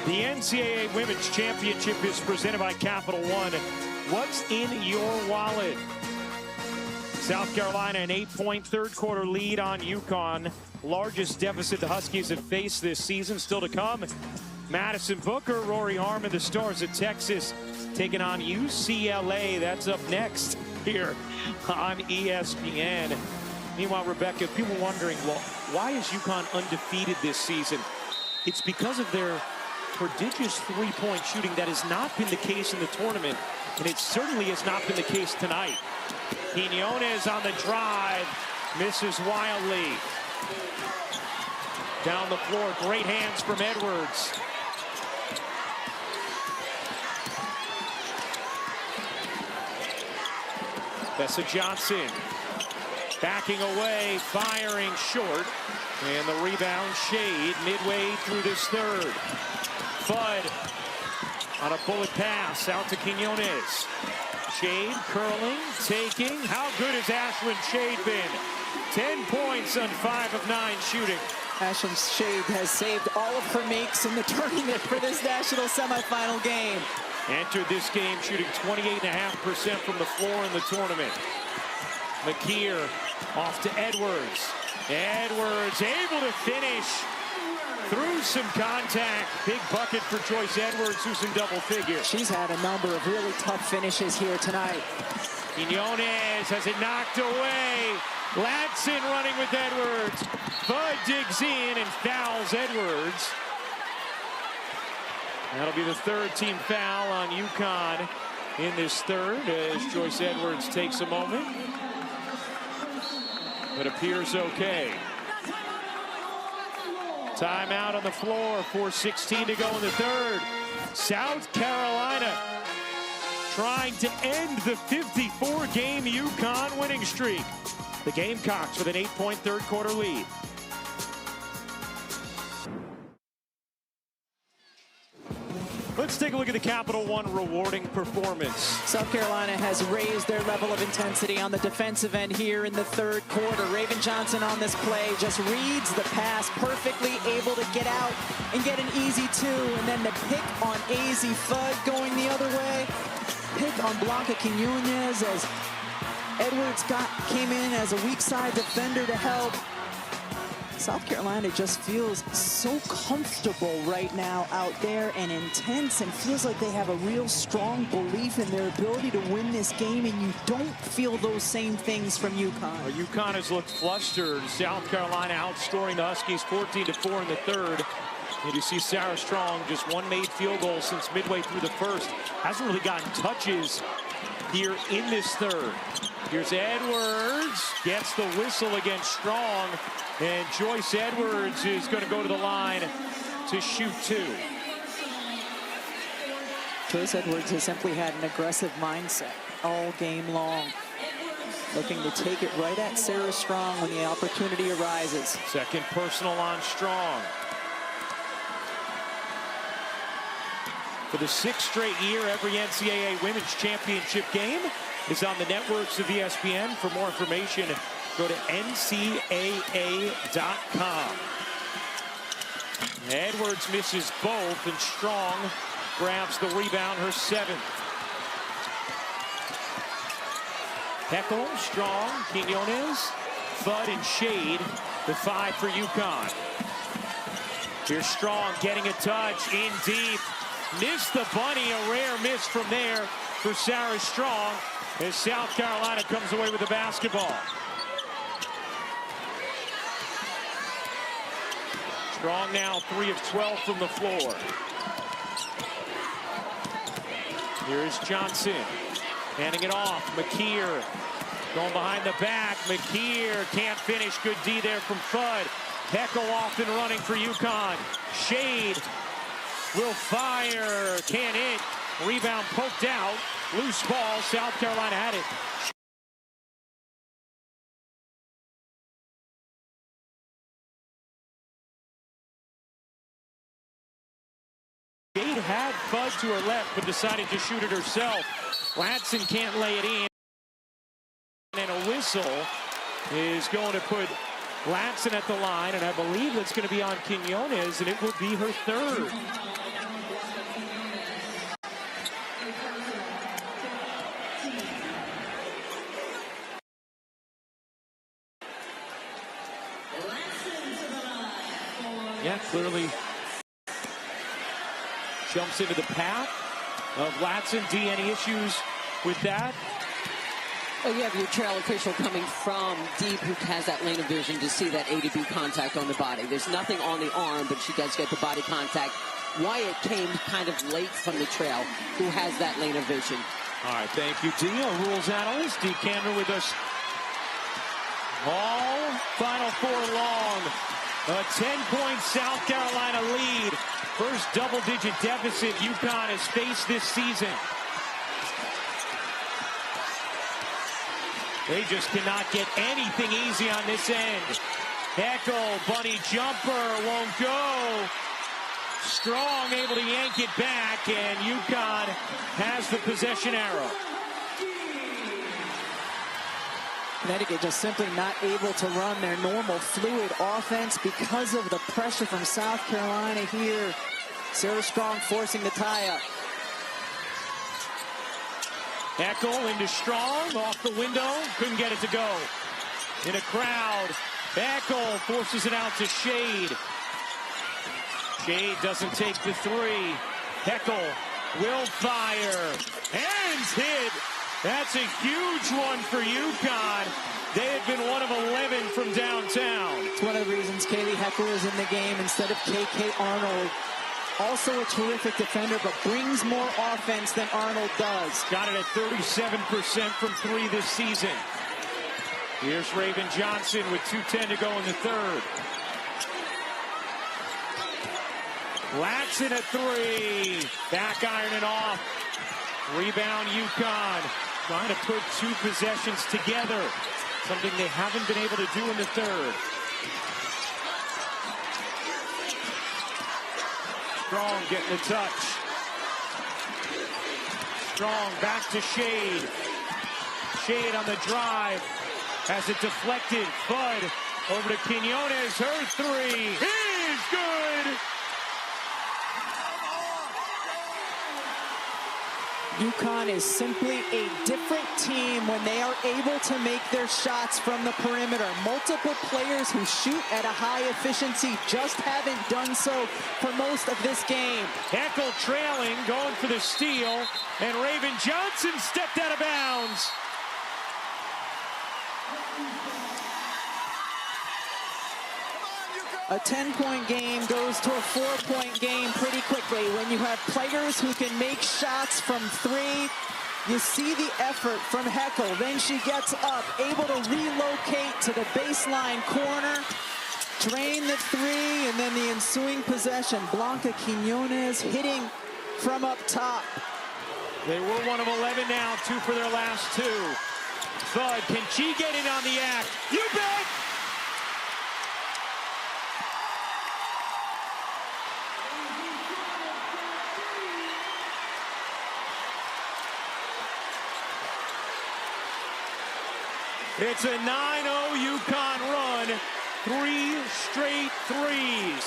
The NCAA Women's Championship is presented by Capital One. What's in your wallet? South Carolina, an 8-point third-quarter lead on UConn. Largest deficit the Huskies have faced this season. Still to come, Madison Booker, Rory Harmon, the Stars of Texas, taking on UCLA. That's up next here on ESPN. Meanwhile, Rebecca, people wondering, well, why is UConn undefeated this season? It's because of their prodigious three-point shooting. That has not been the case in the tournament, and it certainly has not been the case tonight. Quinones on the drive, misses wildly. Down the floor, great hands from Edwards. Tessa Johnson backing away, firing short, and the rebound Shade midway through this third. Fudd on a bullet pass out to Quinones. Shade curling, taking. How good has Ashlyn Shade been? 10 points on 5 of 9 shooting. Ashlyn Shade has saved all of her makes in the tournament for this national semifinal game. Entered this game shooting 28.5% from the floor in the tournament. McKeer off to Edwards. Edwards able to finish through some contact. Big bucket for Joyce Edwards, who's in double figures. She's had a number of really tough finishes here tonight. Quinones has it knocked away. Latson running with Edwards. Bud digs in and fouls Edwards. That'll be the third team foul on UConn in this third as Joyce Edwards takes a moment, but appears okay. Timeout on the floor, 4:16 to go in the third. South Carolina trying to end the 54-game UConn winning streak. The Gamecocks with an 8-point third quarter lead. Let's take a look at the Capital One rewarding performance. South Carolina has raised their level of intensity on the defensive end here in the third quarter. Raven Johnson on this play just reads the pass perfectly, able to get out and get an easy two. And then the pick on AZ Fudd going the other way. Pick on Blanca Quinones as Edwards came in as a weak side defender to help. South Carolina just feels so comfortable right now out there and intense, and feels like they have a real strong belief in their ability to win this game, and you don't feel those same things from UConn. Well, UConn has looked flustered. South Carolina outscoring the Huskies 14-4 in the third. And you see Sarah Strong, just one made field goal since midway through the first. Hasn't really gotten touches here in this third. Here's Edwards, gets the whistle against Strong, and Joyce Edwards is going to go to the line to shoot two. Joyce Edwards has simply had an aggressive mindset all game long, looking to take it right at Sarah Strong when the opportunity arises. Second personal on Strong. For the 6th straight year, every NCAA Women's Championship game is on the networks of ESPN. For more information, go to ncaa.com. Edwards misses both, and Strong grabs the rebound, her 7th. Heckel, Strong, Quinones, Fudd, and Shade, the 5 for UConn. Here's Strong getting a touch in deep. Missed the bunny, a rare miss from there for Sarah Strong as South Carolina comes away with the basketball. Strong now 3 of 12 from the floor. Here is Johnson handing it off. McKeer going behind the back. McKeer can't finish. Good D there from Fudd. Heckel off and running for UConn. Shade will fire, can't hit. Rebound poked out. Loose ball, South Carolina had it. Shade had Fudd to her left, but decided to shoot it herself. Latson can't lay it in. And a whistle is going to put Latson at the line, and I believe it's going to be on Quinones, and it will be her 3rd. Yeah, clearly jumps into the path of Latson. D, any issues with that? Oh, you have your trail official coming from deep who has that lane of vision to see that A to B contact on the body. There's nothing on the arm, but she does get the body contact. Wyatt came kind of late from the trail, who has that lane of vision. All right, thank you, D. Our rules analyst, D. Camner with us. All Final Four long. A 10-point South Carolina lead. First double-digit deficit UConn has faced this season. They just cannot get anything easy on this end. Heckel, bunny jumper, won't go. Strong able to yank it back, and UConn has the possession arrow. Connecticut just simply not able to run their normal fluid offense because of the pressure from South Carolina here. Sarah Strong forcing the tie-up. Eckel into Strong, off the window, couldn't get it to go. In a crowd, Eckel forces it out to Shade. Shade doesn't take the three. Eckel will fire. Hands hit. That's a huge one for UConn. They had been 1 of 11 from downtown. It's one of the reasons Kaylee Heckle is in the game instead of KK Arnold. Also a terrific defender, but brings more offense than Arnold does. Got it at 37% from three this season. Here's Raven Johnson with 2:10 to go in the third. Latson at three. Back ironing off. Rebound UConn. Trying to put two possessions together. Something they haven't been able to do in the third. Strong getting the touch. Strong back to Shade. Shade on the drive. Has it deflected. Bud over to Quinones. Her three is good. UConn is simply a different team when they are able to make their shots from the perimeter. Multiple players who shoot at a high efficiency just haven't done so for most of this game. Eckel trailing, going for the steal, and Raven Johnson stepped out of bounds. A 10-point game goes to a 4-point game pretty quickly. When you have players who can make shots from three, you see the effort from Heckle. Then she gets up, able to relocate to the baseline corner, drain the three, and then the ensuing possession. Blanca Quinones hitting from up top. They were 1 of 11 now, 2 for their last 2. Bud, can she get in on the act? You bet! It's a 9-0 UConn run. 3 straight threes.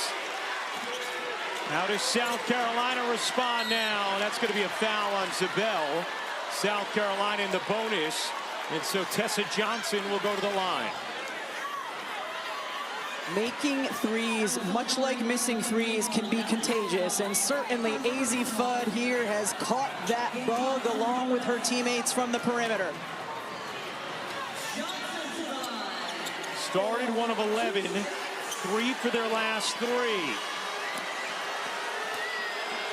How does South Carolina respond now? That's going to be a foul on Zabel. South Carolina in the bonus. And so Tessa Johnson will go to the line. Making threes, much like missing threes, can be contagious. And certainly AZ Fudd here has caught that bug along with her teammates from the perimeter. Started 1 of 11, 3 for their last 3.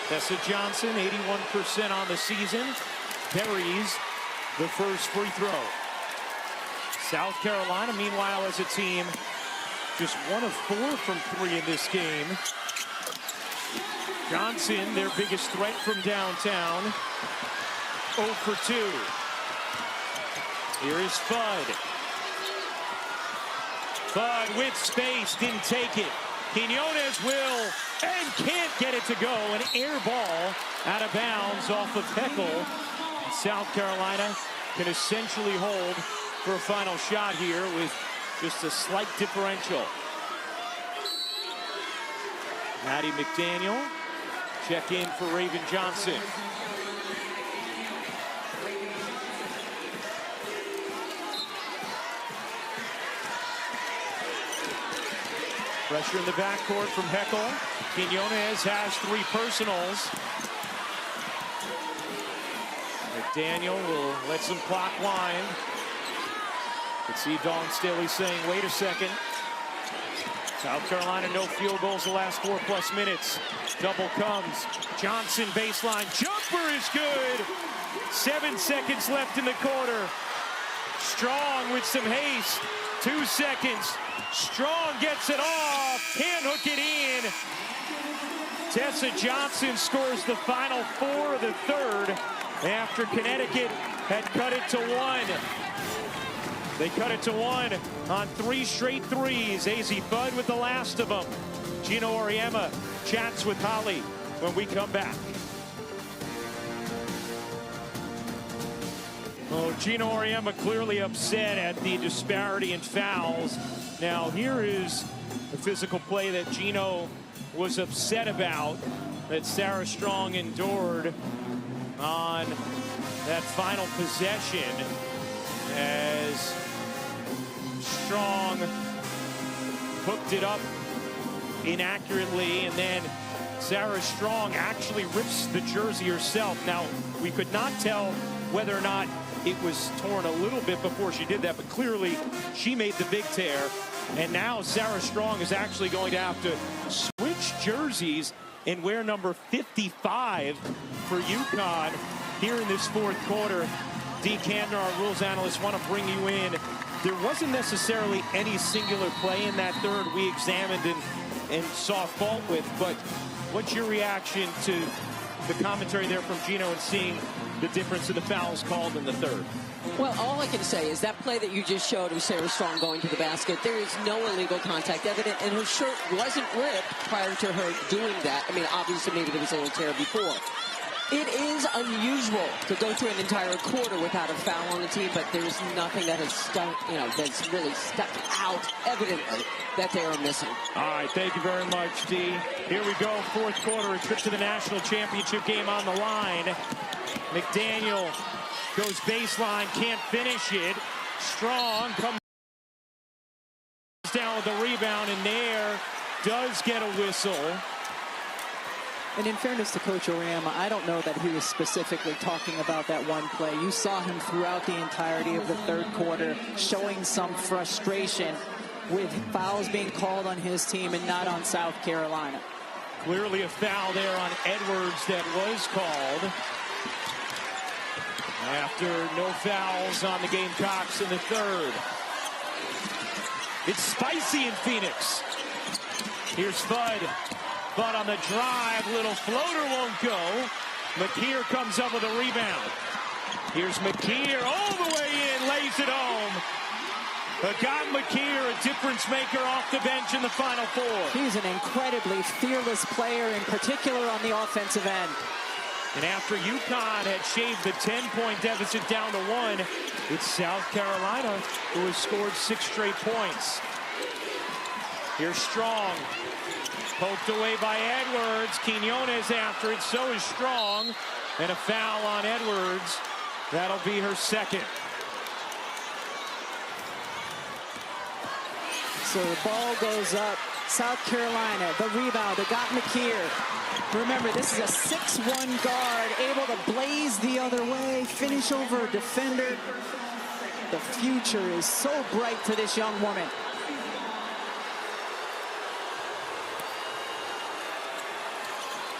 Tessa Johnson, 81% on the season, buries the first free throw. South Carolina, meanwhile, as a team, just 1 of 4 from 3 in this game. Johnson, their biggest threat from downtown, 0 for 2. Here is Fudd. Bud with space, didn't take it. Quinones will and can't get it to go. An air ball out of bounds off of Eckel. South Carolina can essentially hold for a final shot here with just a slight differential. Maddie McDaniel, check in for Raven Johnson. Pressure in the backcourt from Eckel. Quinones has 3 personals. McDaniel will let some clock wind. You can see Dawn Staley saying, wait a second. South Carolina, no field goals the last 4+ minutes. Double comes. Johnson baseline. Jumper is good. 7 seconds left in the quarter. Strong with some haste. 2 seconds. Strong gets it off. Can't hook it in. Tessa Johnson scores the final 4 of the third after Connecticut had cut it to 1. They cut it to 1 on 3 straight threes. AZ Fudd with the last of them. Gino Auriemma chats with Holly when we come back. Oh, Gino Auriemma clearly upset at the disparity in fouls. Now here is the physical play that Gino was upset about, that Sarah Strong endured on that final possession, as Strong hooked it up inaccurately, and then Sarah Strong actually rips the jersey herself. Now, we could not tell whether or not it was torn a little bit before she did that, but clearly she made the big tear. And now Sarah Strong is actually going to have to switch jerseys and wear number 55 for UConn here in this fourth quarter. Dee Kantner, our rules analyst, want to bring you in. There wasn't necessarily any singular play in that third we examined and saw fault with, but what's your reaction to the commentary there from Gino and seeing the difference in the fouls called in the third? Well, all I can say is that play that you just showed of Sarah Strong going to the basket, there is no illegal contact evident, and her shirt wasn't ripped prior to her doing that. I mean, obviously, maybe there was a little tear before. It is unusual to go to an entire quarter without a foul on the team, but there's nothing that has stuck, that's really stuck out evidently that they are missing. All right, thank you very much, Dee. Here we go, fourth quarter, a trip to the national championship game on the line. McDaniel goes baseline, can't finish it. Strong comes down with the rebound, and Nair does get a whistle. And in fairness to Coach Auriemma, I don't know that he was specifically talking about that one play. You saw him throughout the entirety of the third quarter showing some frustration with fouls being called on his team and not on South Carolina. Clearly a foul there on Edwards that was called after no fouls on the Gamecocks in the third. It's spicy in Phoenix. Here's Fudd. But on the drive, little floater won't go. McKeer comes up with a rebound. Here's McKeer all the way in, lays it home. Got McKeer, a difference maker off the bench in the Final Four. He's an incredibly fearless player, in particular on the offensive end. And after UConn had shaved the 10-point deficit down to 1, it's South Carolina who has scored 6 straight points. Here's Strong. Poked away by Edwards. Quinones after it. So is Strong. And a foul on Edwards. That'll be her second. So the ball goes up. South Carolina, the rebound. They got McKeer. Remember, this is a 6'1" guard, able to blaze the other way, finish over a defender. The future is so bright for this young woman.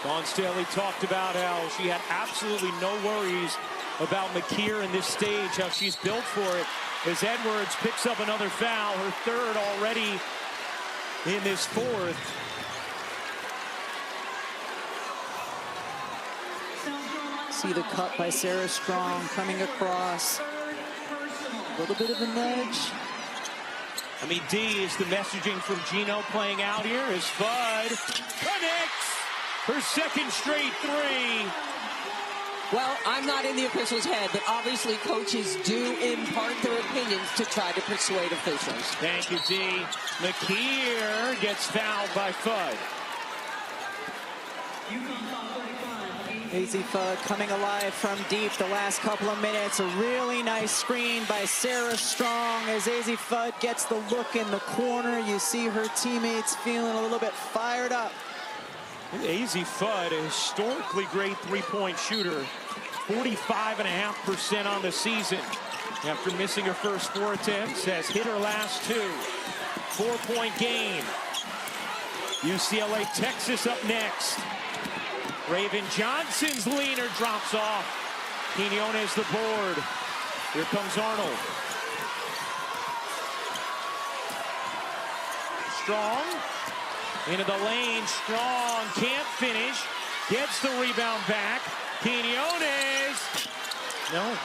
Dawn Staley talked about how she had absolutely no worries about McKeer in this stage, how she's built for it. As Edwards picks up another foul, her third already in this fourth. See the cut by Sarah Strong coming across. A little bit of a nudge. I mean, D, is the messaging from Gino playing out here as Fudd connects her second straight three. Well, I'm not in the official's head, but obviously coaches do impart their opinions to try to persuade officials. Thank you, D. McKeer gets fouled by Fudd. Azzi Fudd coming alive from deep the last couple of minutes. A really nice screen by Sarah Strong as Azzi Fudd gets the look in the corner. You see her teammates feeling a little bit fired up. Azzi Fudd, a historically great three-point shooter, 45.5% on the season. After missing her first 4 attempts, has hit her last 2. 4-point game. UCLA, Texas up next. Raven Johnson's leaner drops off. Quinones the board. Here comes Arnold. Strong into the lane. Strong can't finish. Gets the rebound back. Quinones. No.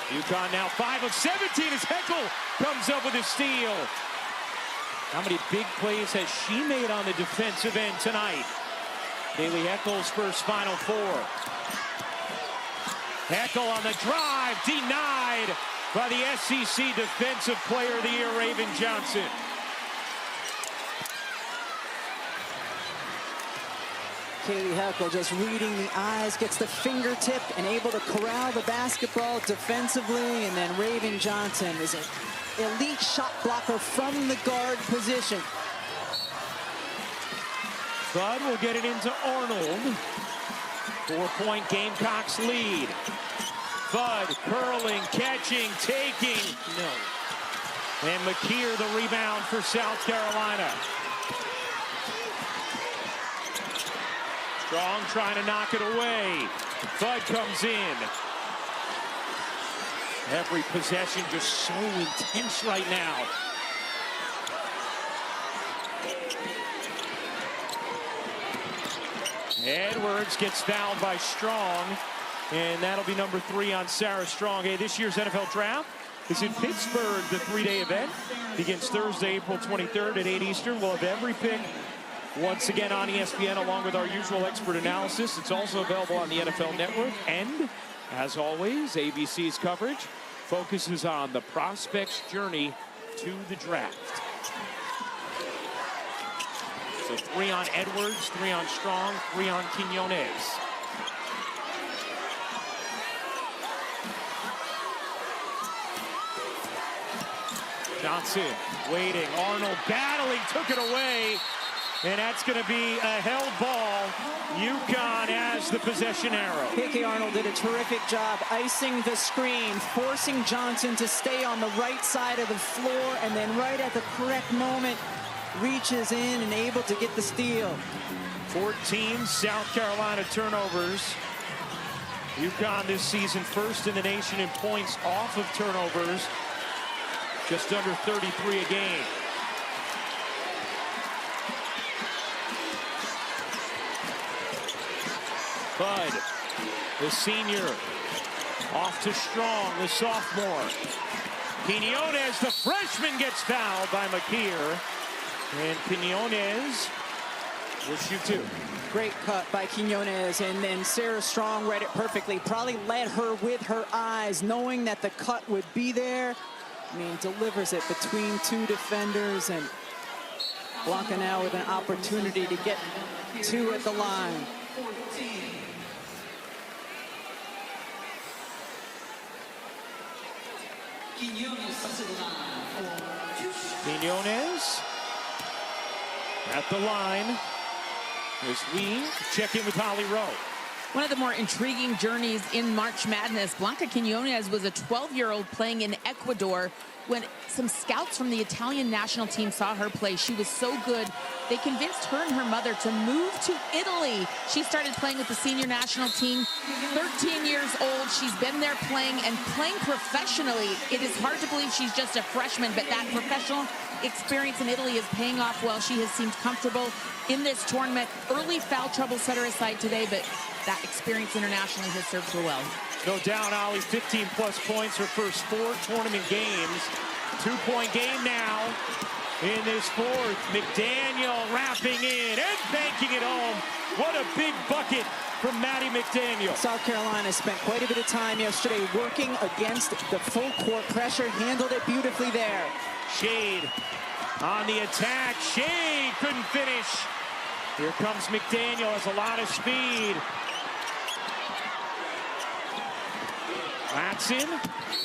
UConn now 5 of 17 as Heckel comes up with a steal. How many big plays has she made on the defensive end tonight? Bailey Heckel's first Final Four. Heckel on the drive, denied by the SEC Defensive Player of the Year, Raven Johnson. Kaylee Heckel just reading the eyes, gets the fingertip and able to corral the basketball defensively. And then Raven Johnson is an elite shot blocker from the guard position. Bud will get it into Arnold. 4-point Gamecocks lead. Bud curling, catching, taking. No. And McKeer the rebound for South Carolina. Strong trying to knock it away. Bud comes in. Every possession just so intense right now. Edwards gets fouled by Strong, and that'll be number 3 on Sarah Strong. Hey, this year's NFL Draft is in Pittsburgh. The 3-day event begins Thursday, April 23rd at 8 Eastern. We'll have every pick once again on ESPN, along with our usual expert analysis. It's also available on the NFL Network. And, as always, ABC's coverage focuses on the prospect's journey to the draft. So 3 on Edwards, 3 on Strong, 3 on Quinones. Johnson waiting. Arnold battling, took it away. And that's going to be a held ball. UConn has the possession arrow. Hickey Arnold did a terrific job icing the screen, forcing Johnson to stay on the right side of the floor, and then right at the correct moment, reaches in and able to get the steal. 14 South Carolina turnovers. UConn this season first in the nation in points off of turnovers. Just under 33 a game. Bud, the senior, off to Strong, the sophomore. Quinones, the freshman, gets fouled by McKeer. And Quinones will shoot 2. Great cut by Quinones, and then Sarah Strong read it perfectly. Probably led her with her eyes, knowing that the cut would be there. I mean, delivers it between 2 defenders, and Blanca now with an opportunity to get 2 at the line. Quinones at the line as we check in with Holly Rowe. One of the more intriguing journeys in March Madness, Blanca Quinones was a 12-year-old playing in Ecuador when some scouts from the Italian national team saw her play. She was so good, they convinced her and her mother to move to Italy. She started playing with the senior national team, 13 years old. She's been there playing and playing professionally. It is hard to believe she's just a freshman, but that professional experience in Italy is paying off well. She has seemed comfortable in this tournament. Early foul trouble set her aside today, but that experience internationally has served her well. No doubt, Ollie, 15-plus points her first 4 tournament games. 2-point game now in this 4th. McDaniel wrapping in and banking it home. What a big bucket from Maddie McDaniel. South Carolina spent quite a bit of time yesterday working against the full court pressure. Handled it beautifully there. Shade on the attack. Shade couldn't finish. Here comes McDaniel, has a lot of speed. Latson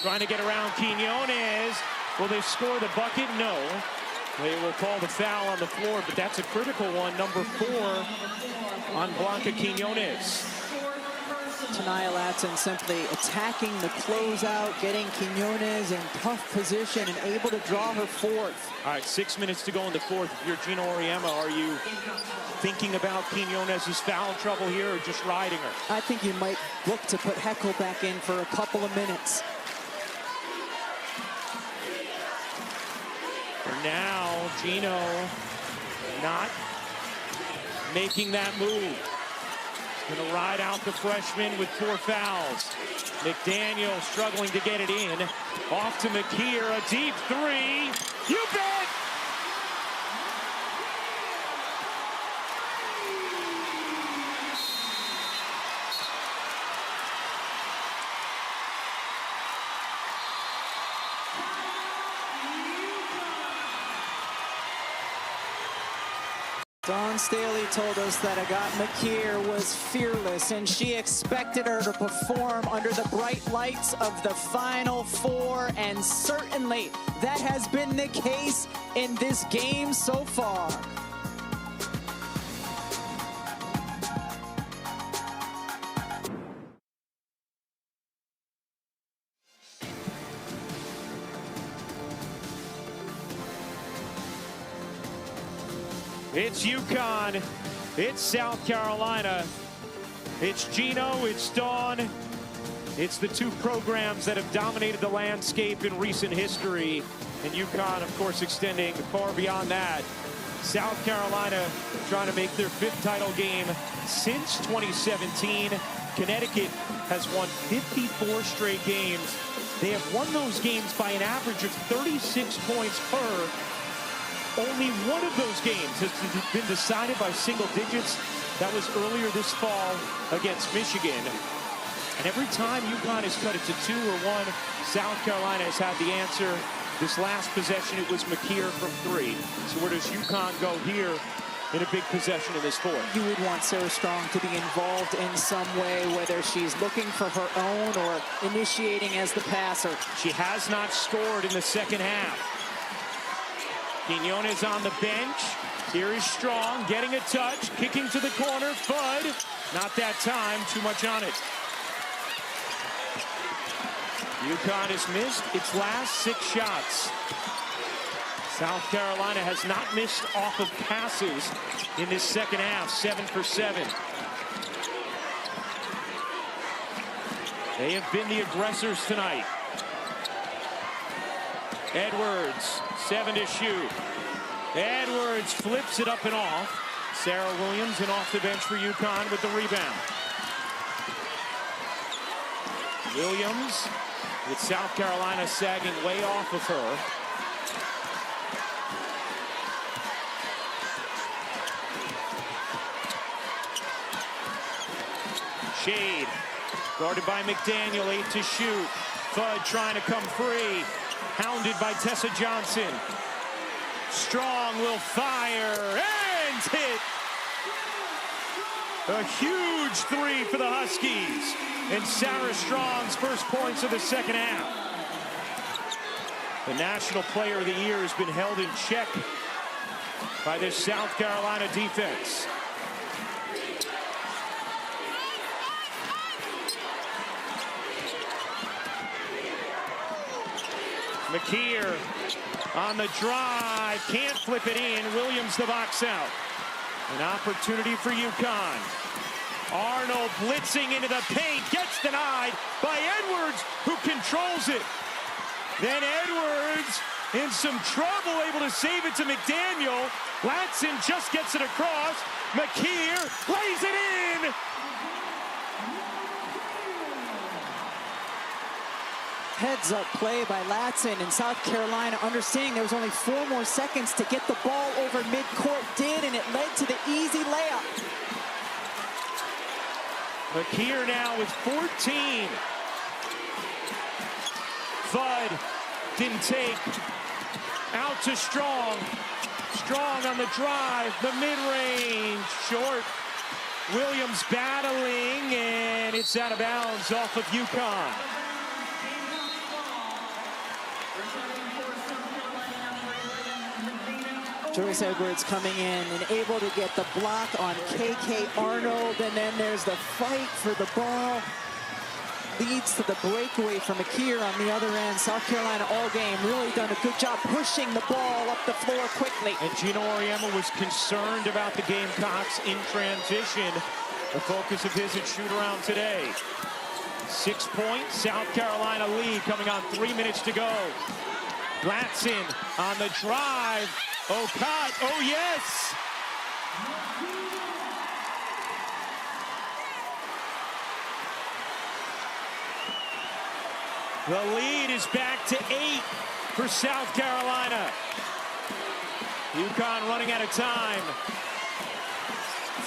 trying to get around Quinones. Will they score the bucket? No. They will call the foul on the floor, but that's a critical one. Number 4 on Blanca Quinones. Tania Latson simply attacking the closeout, getting Quinones in tough position and able to draw her 4th. All right, 6 minutes to go in the 4th. If you're Gino Auriemma, are you thinking about Quinones' foul trouble here or just riding her? I think you might look to put Heckel back in for a couple of minutes. For now, Gino not making that move. Gonna ride out the freshman with 4 fouls. McDaniel struggling to get it in. Off to McKeer, a deep 3. You bet! Dawn Staley told us that Agathe McKeer was fearless, and she expected her to perform under the bright lights of the Final Four, and certainly that has been the case in this game so far. It's UConn, it's South Carolina, it's Gino, it's Dawn. It's the two programs that have dominated the landscape in recent history, and UConn, of course, extending far beyond that. South Carolina trying to make their 5th title game since 2017. Connecticut has won 54 straight games. They have won those games by an average of 36 points per. Only one of those games has been decided by single digits. That was earlier this fall against Michigan. And every time UConn has cut it to 2 or 1, South Carolina has had the answer. This last possession, it was McKeer from 3. So where does UConn go here in a big possession in this fourth? You would want Sarah Strong to be involved in some way, whether she's looking for her own or initiating as the passer. She has not scored in the second half. Quiñones on the bench. Here is Strong getting a touch, kicking to the corner. Fudd, not that time, too much on it. UConn has missed its last 6 shots. South Carolina has not missed off of passes in this second half, 7 for 7. They have been the aggressors tonight. Edwards, 7 to shoot. Edwards flips it up and off. Sarah Williams and off the bench for UConn with the rebound. Williams with South Carolina sagging way off of her. Shade guarded by McDaniel, 8 to shoot. Fudd trying to come free. Hounded by Tessa Johnson. Strong will fire and hit. A huge 3 for the Huskies. And Sarah Strong's first points of the second half. The National Player of the Year has been held in check by this South Carolina defense. McKeer on the drive, can't flip it in. Williams the box out. An opportunity for UConn. Arnold blitzing into the paint, gets denied by Edwards, who controls it. Then Edwards in some trouble, able to save it to McDaniel. Latson just gets it across. McKeer lays it in. Heads up play by Latson, and South Carolina, understanding there was only 4 more seconds to get the ball over midcourt, did, and it led to the easy layup. McKeer now with 14. Fudd didn't take. Out to Strong. Strong on the drive, the mid-range, short. Williams battling, and it's out of bounds off of UConn. Joyce Edwards coming in and able to get the block on KK Arnold, and then there's the fight for the ball. Leads to the breakaway from McKeer on the other end. South Carolina all game really done a good job pushing the ball up the floor quickly. And Gino Auriemma was concerned about the Gamecocks in transition. The focus of his at shoot-around today. 6 points, South Carolina lead coming on 3 minutes to go. Latson on the drive. Okot, oh yes! The lead is back to 8 for South Carolina. UConn running out of time.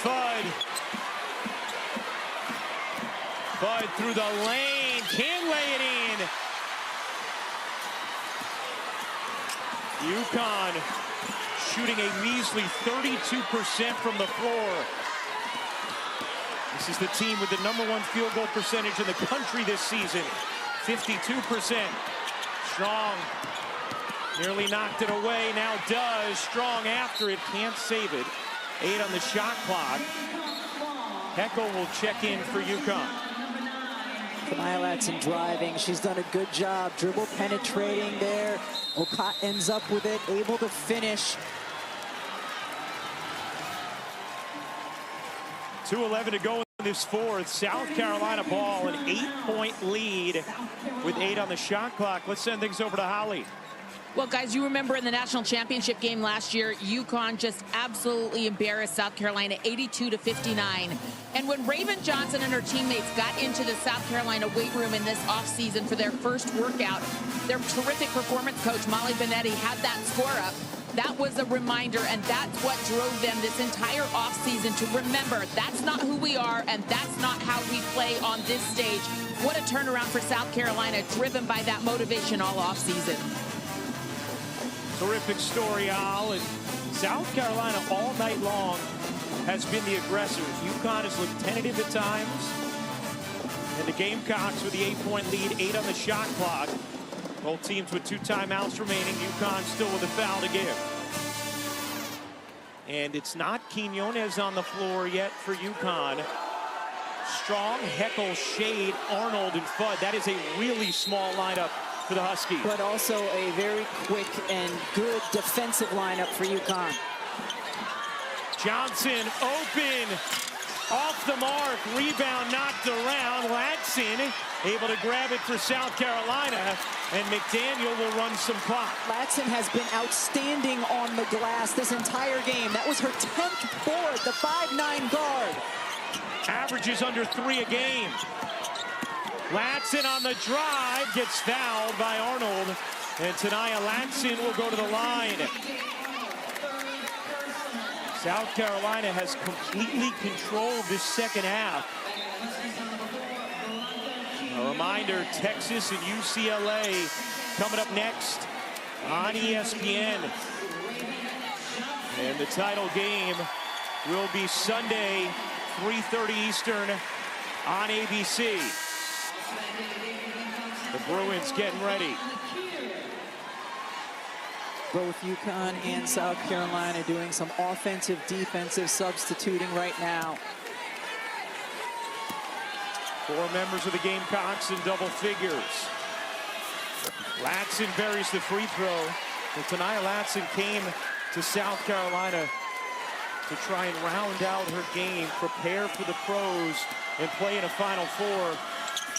Fudd. Fudd through the lane, can lay it in. UConn shooting a measly 32% from the floor. This is the team with the #1 field goal percentage in the country this season, 52%. Strong nearly knocked it away, now does. Strong after it, can't save it. 8 on the shot clock. Heckel will check in for UConn. Tania Latson driving. She's done a good job. Dribble penetrating there. Okot ends up with it, able to finish. 2:11 to go in this fourth. South Carolina ball, an 8-point lead with 8 on the shot clock. Let's send things over to Holly. Well, guys, you remember in the national championship game last year, UConn just absolutely embarrassed South Carolina 82-59. And when Raven Johnson and her teammates got into the South Carolina weight room in this offseason for their first workout, their terrific performance coach, Molly Benetti, had that score up. That was a reminder, and that's what drove them this entire offseason to remember that's not who we are, and that's not how we play on this stage. What a turnaround for South Carolina, driven by that motivation all offseason. Terrific story, Al. And South Carolina all night long has been the aggressors. UConn has looked tentative at times. And the Gamecocks with the 8-point lead, 8 on the shot clock. Both teams with 2 timeouts remaining. UConn still with a foul to give. And it's not Quinones on the floor yet for UConn. Strong, Heckel, Shade, Arnold, and Fudd. That is a really small lineup for the Huskies. But also a very quick and good defensive lineup for UConn. Johnson open, off the mark, rebound knocked around. Latson able to grab it for South Carolina, and McDaniel will run some clock. Latson has been outstanding on the glass this entire game. That was her 10th board, the 5'9" guard. Averages under 3 a game. Latson on the drive, gets fouled by Arnold, and Tania Latson will go to the line. South Carolina has completely controlled this second half. A reminder, Texas and UCLA coming up next on ESPN. And the title game will be Sunday, 3:30 Eastern on ABC. The Bruins getting ready. Both UConn and South Carolina doing some offensive, defensive substituting right now. 4 members of the Gamecocks in double figures. Latson buries the free throw. And Tania Latson came to South Carolina to try and round out her game, prepare for the pros, and play in a Final Four,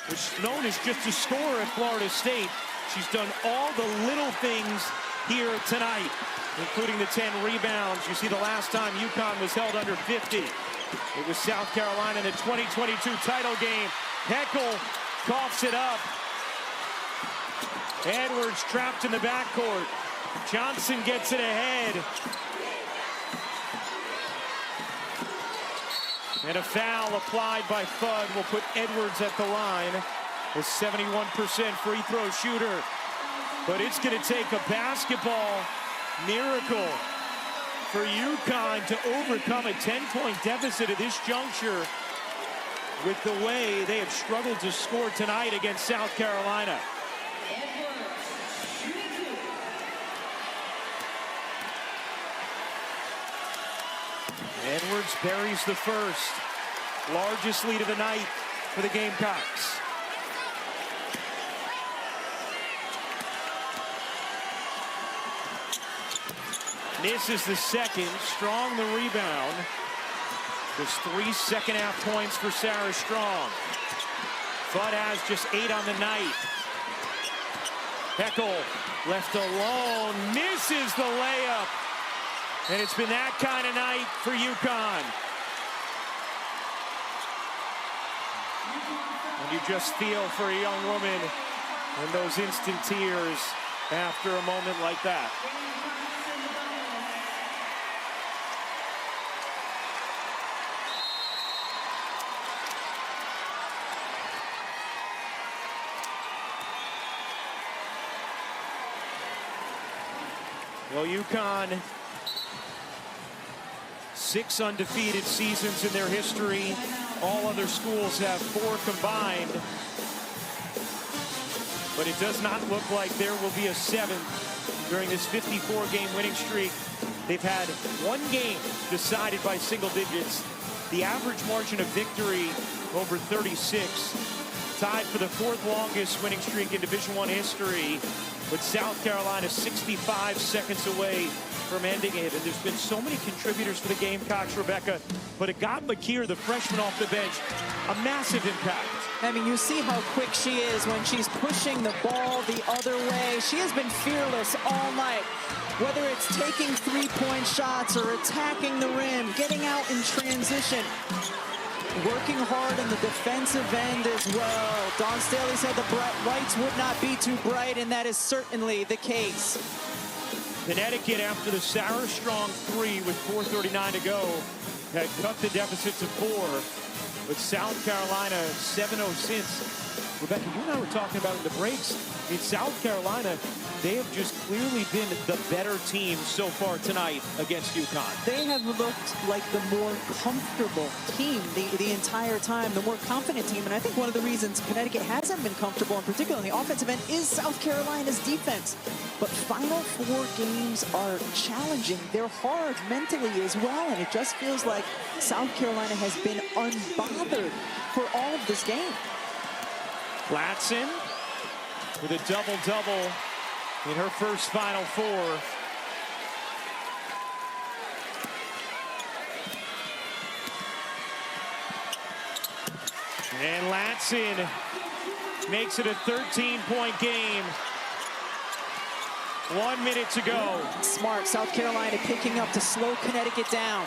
which is known as just a scorer at Florida State. She's done all the little things here tonight, including the 10 rebounds. You see the last time UConn was held under 50. It was South Carolina in the 2022 title game. Heckel coughs it up. Edwards trapped in the backcourt. Johnson gets it ahead. And a foul applied by Fudd will put Edwards at the line. A 71% free throw shooter. But it's going to take a basketball miracle for UConn to overcome a 10-point deficit at this juncture with the way they have struggled to score tonight against South Carolina. Edwards buries the first. Largest lead of the night for the Gamecocks. Misses the second. Strong the rebound. There's 3 second-half points for Sarah Strong. Fudd has just 8 on the night. Heckel left alone. Misses the layup. And it's been that kind of night for UConn. And you just feel for a young woman and those instant tears after a moment like that. Well, UConn 6 undefeated seasons in their history. All other schools have 4 combined. But it does not look like there will be a 7th during this 54-game winning streak. They've had 1 game decided by single digits. The average margin of victory over 36. Tied for the 4th longest winning streak in Division I history, with South Carolina 65 seconds away from ending it. And there's been so many contributors for the Gamecocks, Rebecca. But it got McKeer, the freshman off the bench, a massive impact. I mean, you see how quick she is when she's pushing the ball the other way. She has been fearless all night. Whether it's taking 3-point shots or attacking the rim, getting out in transition, working hard on the defensive end as well. Dawn Staley said the lights would not be too bright, and that is certainly the case. Connecticut, after the Sarah Strong 3 with 4:39 to go, had cut the deficit to 4. With South Carolina 7-0 since. Rebecca, you and I were talking about in the breaks. In South Carolina, they have just clearly been the better team so far tonight against UConn. They have looked like the more comfortable team the entire time, the more confident team. And I think one of the reasons Connecticut hasn't been comfortable, in particular on the offensive end, is South Carolina's defense. But Final Four games are challenging. They're hard mentally as well. And it just feels like South Carolina has been unbothered for all of this game. Latson with a double-double in her first Final Four. And Latson makes it a 13-point game. 1 minute to go. Smart. South Carolina picking up to slow Connecticut down.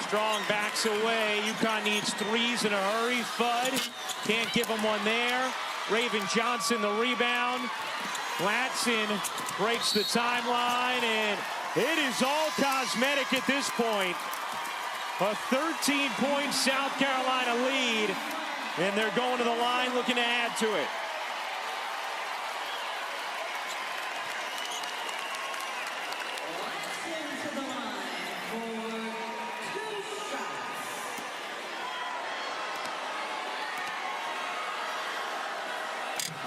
Strong backs away. UConn needs 3s in a hurry. Fudd can't give them one there. Raven Johnson the rebound. Latson breaks the timeline, and it is all cosmetic at this point. A 13-point South Carolina lead, and they're going to the line looking to add to it.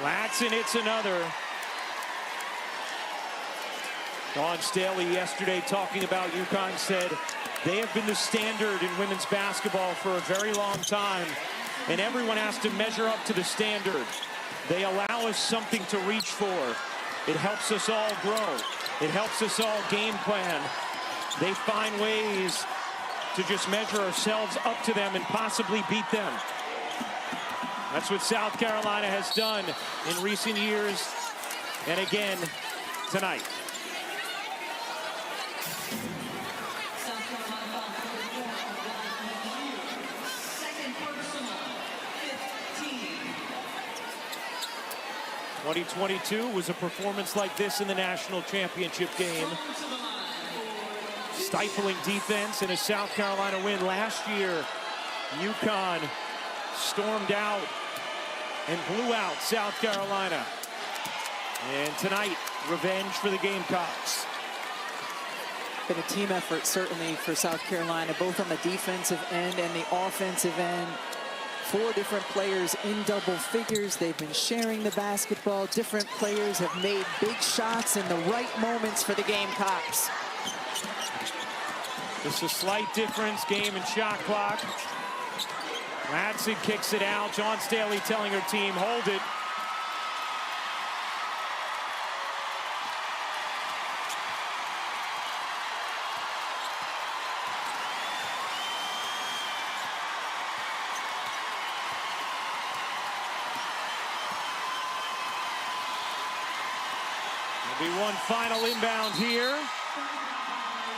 Latson hits another. Dawn Staley yesterday talking about UConn said they have been the standard in women's basketball for a very long time, and everyone has to measure up to the standard. They allow us something to reach for. It helps us all grow. It helps us all game plan. They find ways to just measure ourselves up to them and possibly beat them. That's what South Carolina has done in recent years, and again tonight. South Carolina 2022 was a performance like this in the national championship game. Stifling defense in a South Carolina win. Last year, UConn stormed out and blew out South Carolina. And tonight, revenge for the Gamecocks. Been a team effort, certainly, for South Carolina, both on the defensive end and the offensive end. 4 different players in double figures. They've been sharing the basketball. Different players have made big shots in the right moments for the Gamecocks. Just a slight difference, game and shot clock. Latson kicks it out. Dawn Staley telling her team, hold it. There'll be one final inbound here.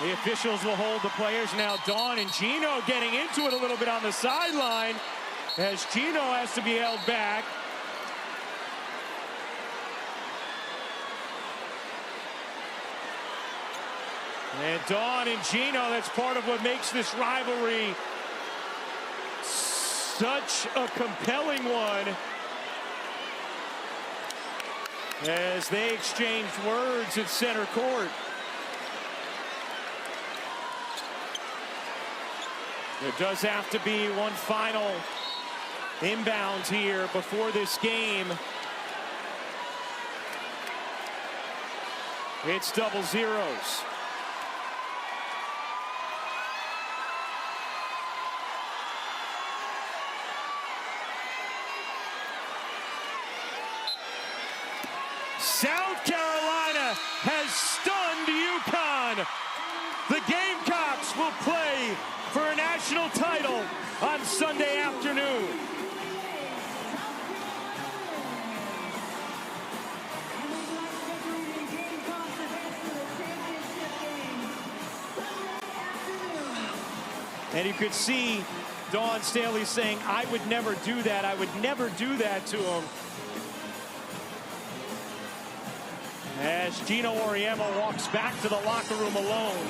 The officials will hold the players. Now Dawn and Gino getting into it a little bit on the sideline as Gino has to be held back. And Dawn and Gino, that's part of what makes this rivalry such a compelling one, as they exchanged words at center court. There does have to be one final inbound here before this game. It's double zeros. South Carolina has stunned UConn. The Gamecocks will play for a national title on Sunday afternoon. And you could see Dawn Staley saying, I would never do that. I would never do that to him. As Gino Auriemma walks back to the locker room alone.